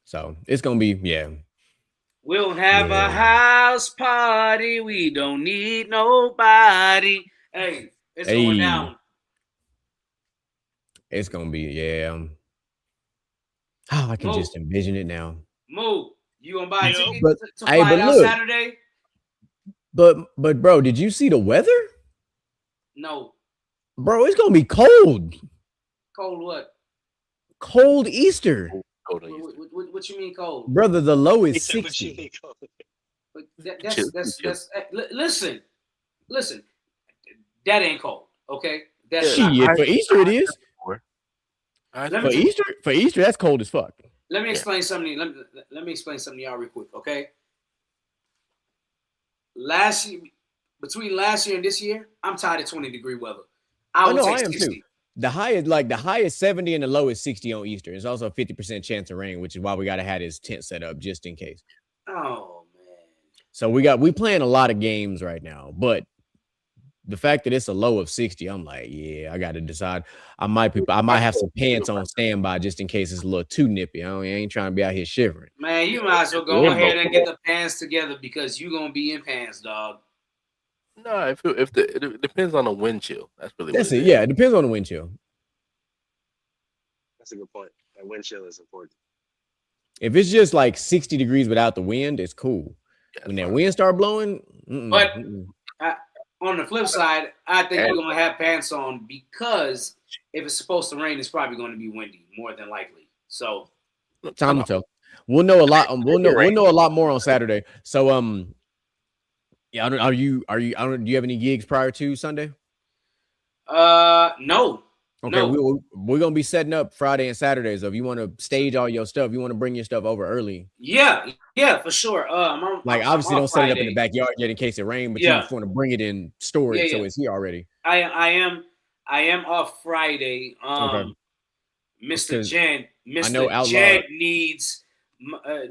A: So it's gonna be, yeah.
D: We'll have a house party. We don't need nobody. Hey, it's going down.
A: It's gonna be, yeah. Oh, I can just envision it now.
D: Moo, you gonna buy
E: Yo.
D: tickets
A: But
D: to
A: hey,
D: fly
A: but
D: out
A: look,
D: Saturday?
A: but bro, did you see the weather?
D: No.
A: Bro, it's gonna be cold.
D: Cold what?
A: Cold Easter.
F: Go to Easter.
D: What you mean cold?
A: Brother, the low
E: He
A: is
E: said, "What you
A: 60.
E: think of it?"
D: But
F: Chill.
D: listen. That ain't cold, okay? That's
A: Shit,
D: not.
A: for Easter it is.
D: Let
A: For
D: me
A: Easter, that's cold as fuck.
D: let me explain something. Let me explain something to y'all real quick, okay? Last year, between last year and this year, I'm tired of 20-degree weather. I will take
A: I am
D: 60.
A: too. The high is 70 and the low is 60 on Easter. It's also a 50% chance of rain, which is why we gotta have this tent set up just in case.
D: Oh man.
A: So we playing a lot of games right now, but the fact that it's a low of 60, I'm like, yeah, I got to decide. I might have some pants on standby just in case it's a little too nippy. I ain't trying to be out here shivering.
D: Man, you might as well go ahead and get the pants together because you gonna be in pants, dog.
F: No, it depends on the wind chill. That's really
A: That's
F: what
A: it.
F: is.
A: Yeah, it depends on the wind chill.
E: That's a good point. That wind chill is important.
A: If it's just like 60 degrees without the wind, it's cool.
F: Yeah,
A: When that wind start blowing,
D: But on the flip side, I think we're gonna have pants on because if it's supposed to rain, it's probably going to be windy more than likely. So
A: time to tell. We'll know a lot. We'll know a lot more on Saturday. So yeah, do you have any gigs prior to Sunday?
D: No.
A: Okay,
D: No.
A: we're gonna be setting up Friday and Saturdays. So if you want to stage all your stuff, you want to bring your stuff over early.
D: Yeah, for sure.
A: Obviously don't set it up in the backyard yet in case it rains, but you just want to bring it in, store it so it's here already.
D: I am off Friday.
A: Okay.
D: Mr. Jen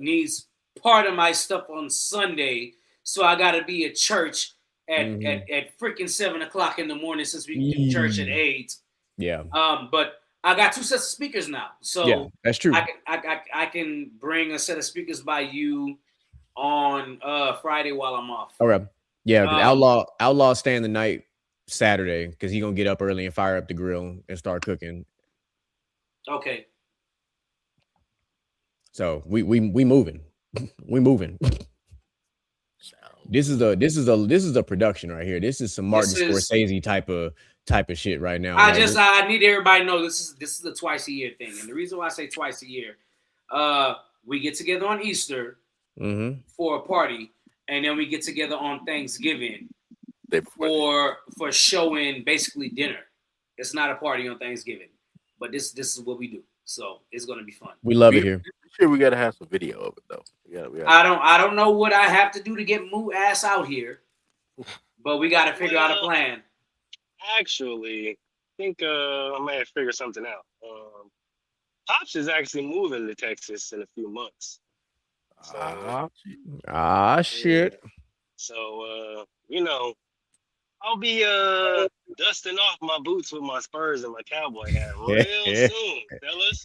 D: needs part of my stuff on Sunday, so I gotta be at church at freaking 7:00 in the morning since we do church at 8.
A: Yeah.
D: But I got 2 sets of speakers now, so
A: yeah, that's true.
D: I can bring a set of speakers by you on Friday while I'm off.
A: All right. Yeah, Outlaw staying the night Saturday because he's gonna get up early and fire up the grill and start cooking.
D: Okay.
A: So we moving. We moving. This is a production right here. This is some Martin Scorsese type of shit right now.
D: I need everybody to know this is a twice a year thing. And the reason why I say twice a year, we get together on Easter for a party, and then we get together on Thanksgiving for showing basically dinner. It's not a party on Thanksgiving, but this is what we do. So it's gonna be fun.
A: We love it here.
F: Sure, we gotta have some video of it though.
D: I don't know what I have to do to get Moo ass out here, but we gotta figure out a plan.
E: Actually, I think I might have figured something out. Pops is actually moving to Texas in a few months. So,
A: shit.
E: So I'll be dusting off my boots with my Spurs and my cowboy hat real soon, fellas.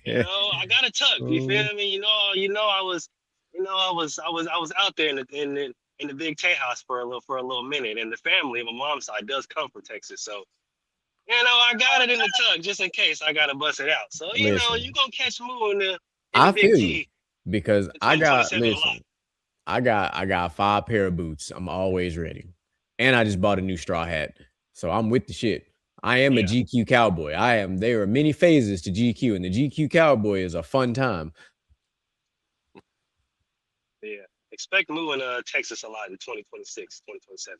E: I got a tuck. You feel me? I was out there in the big Tejas for a little minute, and the family on my mom's side does come from Texas, so I got it in the tuck just in case I gotta bust it out. So you gonna catch Moo in the
A: I
E: big
A: feel
E: T.
A: you because I got 5 pair of boots. I'm always ready. And I just bought a new straw hat. So I'm with the shit. I am a GQ cowboy. There are many phases to GQ, and the GQ cowboy is a fun time.
E: Yeah. Expect Moo in Texas a lot in 2026, 2027.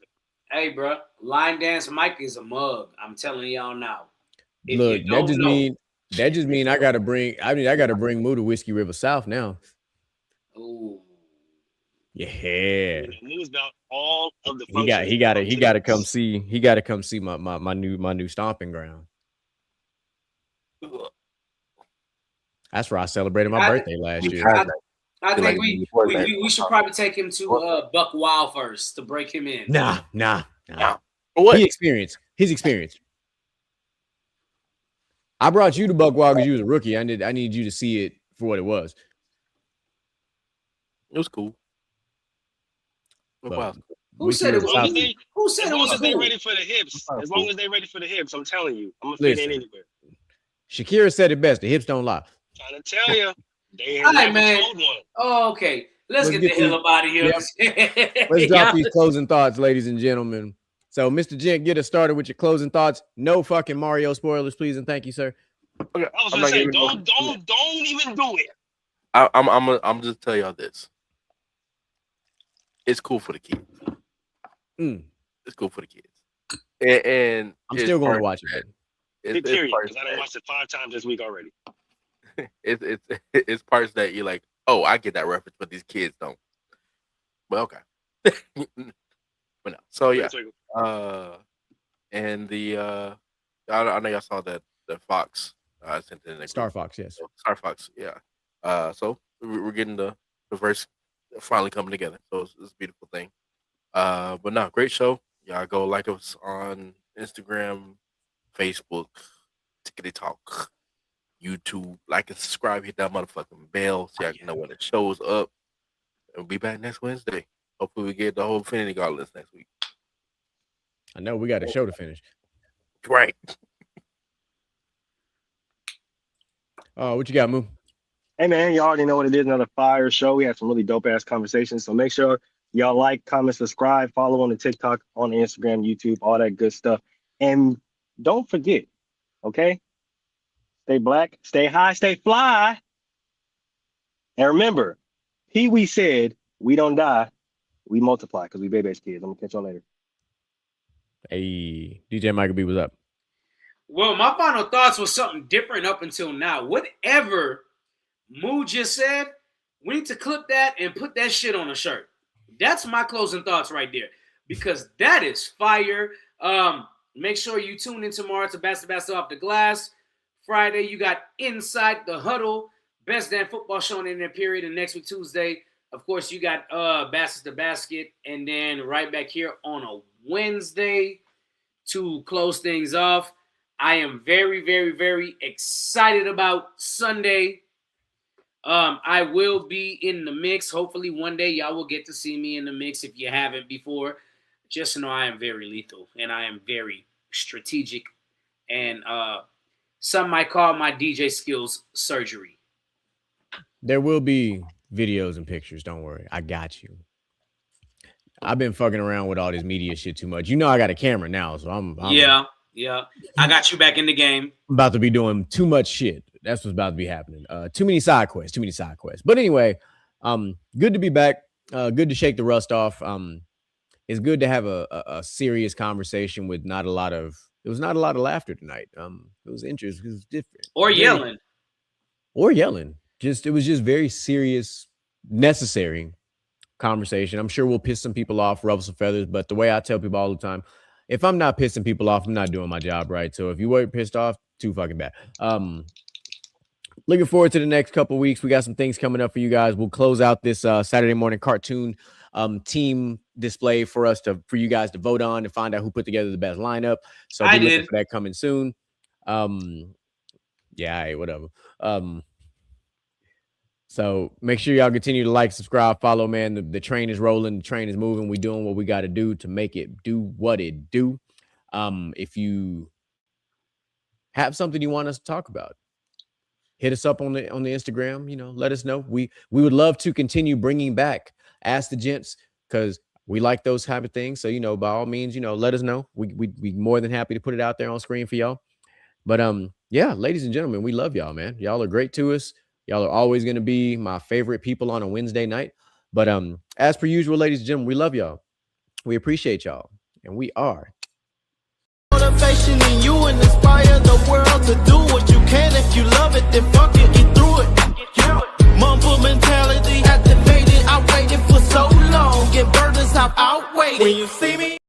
D: Hey, bro. Line Dance Mike is a mug. I'm telling y'all now.
A: Look, that just mean I gotta bring Moo to Whiskey River South now.
D: Ooh.
A: Yeah.
E: Moo's about all of the
A: he gotta come see my new stomping ground. That's where I celebrated my birthday last year.
D: I think we should probably take him to Buck Wild first to break him in.
A: Nah.
F: What?
A: His experience. I brought you to Buck Wild because you was a rookie. I need you to see it for what it was.
F: It was cool.
D: Who said it was cool?
E: As long as they ready for the hips, I'm telling you, I'm gonna fit in anywhere.
A: Shakira said it best. The hips don't lie.
E: Trying to tell you, they
D: All right,
E: never
D: man.
E: told one.
D: Oh, okay. Let's
A: Let's
D: get the
A: get
D: hell
A: these-
D: up out of here.
A: Let's drop
D: Y'all-
A: these closing thoughts, ladies and gentlemen. So, Mr. Gent, get us started with your closing thoughts. No fucking Mario spoilers, please, and thank you, sir.
F: Okay,
E: I was
F: I'm
E: gonna
F: not
E: say,
F: giving no-
E: don't even do it.
F: I'm just tell y'all this. It's cool for the kids.
A: Mm.
F: It's cool for the kids. And
A: I'm
F: it's
A: still going to
F: parts
A: watch
F: that-
A: it.
E: Period.
F: It's parts
E: Because I done watched it 5 times this week already.
F: it's parts that you're like, oh, I get that reference, but these kids don't. Well, okay. But no. So yeah. And the I know y'all saw that the Fox sent in
A: Star Fox, yes.
F: Star Fox, yeah. So we're getting the verse finally coming together. So it's a beautiful thing. But no, great show. Y'all go like us on Instagram, Facebook, Tickety Talk, YouTube. Like and subscribe, hit that motherfucking bell so y'all can know when it shows up. And we'll be back next Wednesday. Hopefully we get the whole Infinity Gauntlet next week.
A: I know we got a show to finish.
F: Right.
A: What you got, Moo?
E: Hey man, you already know what it is. Another fire show. We had some really dope ass conversations. So make sure y'all like, comment, subscribe, follow on the TikTok, on the Instagram, YouTube, all that good stuff. And don't forget, okay? Stay black, stay high, stay fly. And remember, Pee Wee said, we don't die, we multiply because we baby-ass kids. I'm gonna catch y'all later.
A: Hey, DJ Michael B was up.
D: Well, my final thoughts was something different up until now. Whatever Moo just said, we need to clip that and put that shit on a shirt. That's my closing thoughts right there, because that is fire. Make sure you tune in tomorrow to Bastard Off the Glass. Friday, you got Inside the Huddle, Best Damn Football Show in that period. And next week, Tuesday, of course, you got Bastards the Basket. And then right back here on a Wednesday to close things off. I am very, very, very excited about Sunday. I will be in the mix. Hopefully one day y'all will get to see me in the mix if you haven't before. Just know I am very lethal and I am very strategic. And some might call my DJ skills surgery.
A: There will be videos and pictures. Don't worry. I got you. I've been fucking around with all this media shit too much. You know I got a camera now, so I'm
D: Yeah. I got you back in the game.
A: about to be doing too much shit. That's what's about to be happening. Too many side quests. But anyway, good to be back. Good to shake the rust off. It's good to have a serious conversation with not a lot of laughter tonight. It was interesting. It was different.
D: Or yelling.
A: It was just very serious, necessary conversation. I'm sure we'll piss some people off, ruffle some feathers, but the way I tell people all the time, if I'm not pissing people off, I'm not doing my job right. So if you weren't pissed off, too fucking bad. Looking forward to the next couple of weeks. We got some things coming up for you guys. We'll close out this Saturday morning cartoon team display for you guys to vote on and find out who put together the best lineup. So be looking for that coming soon. Whatever. So make sure y'all continue to like, subscribe, follow, man. The train is rolling. The train is moving. We're doing what we got to do to make it do what it do. If you have something you want us to talk about, hit us up on the Instagram. Let us know. We would love to continue bringing back Ask the Gents because we like those type of things. So, by all means, let us know. We'd more than happy to put it out there on screen for y'all. But ladies and gentlemen, we love y'all, man. Y'all are great to us. Y'all are always going to be my favorite people on a Wednesday night. But as per usual, ladies and gentlemen, we love y'all. We appreciate y'all. And we are.
C: Motivation in you and inspire the world to do what you can. If you love it, then fuck it, get through it. Mumble mentality activated. I waited for so long. Get burdens, I've outweighed. When you see me.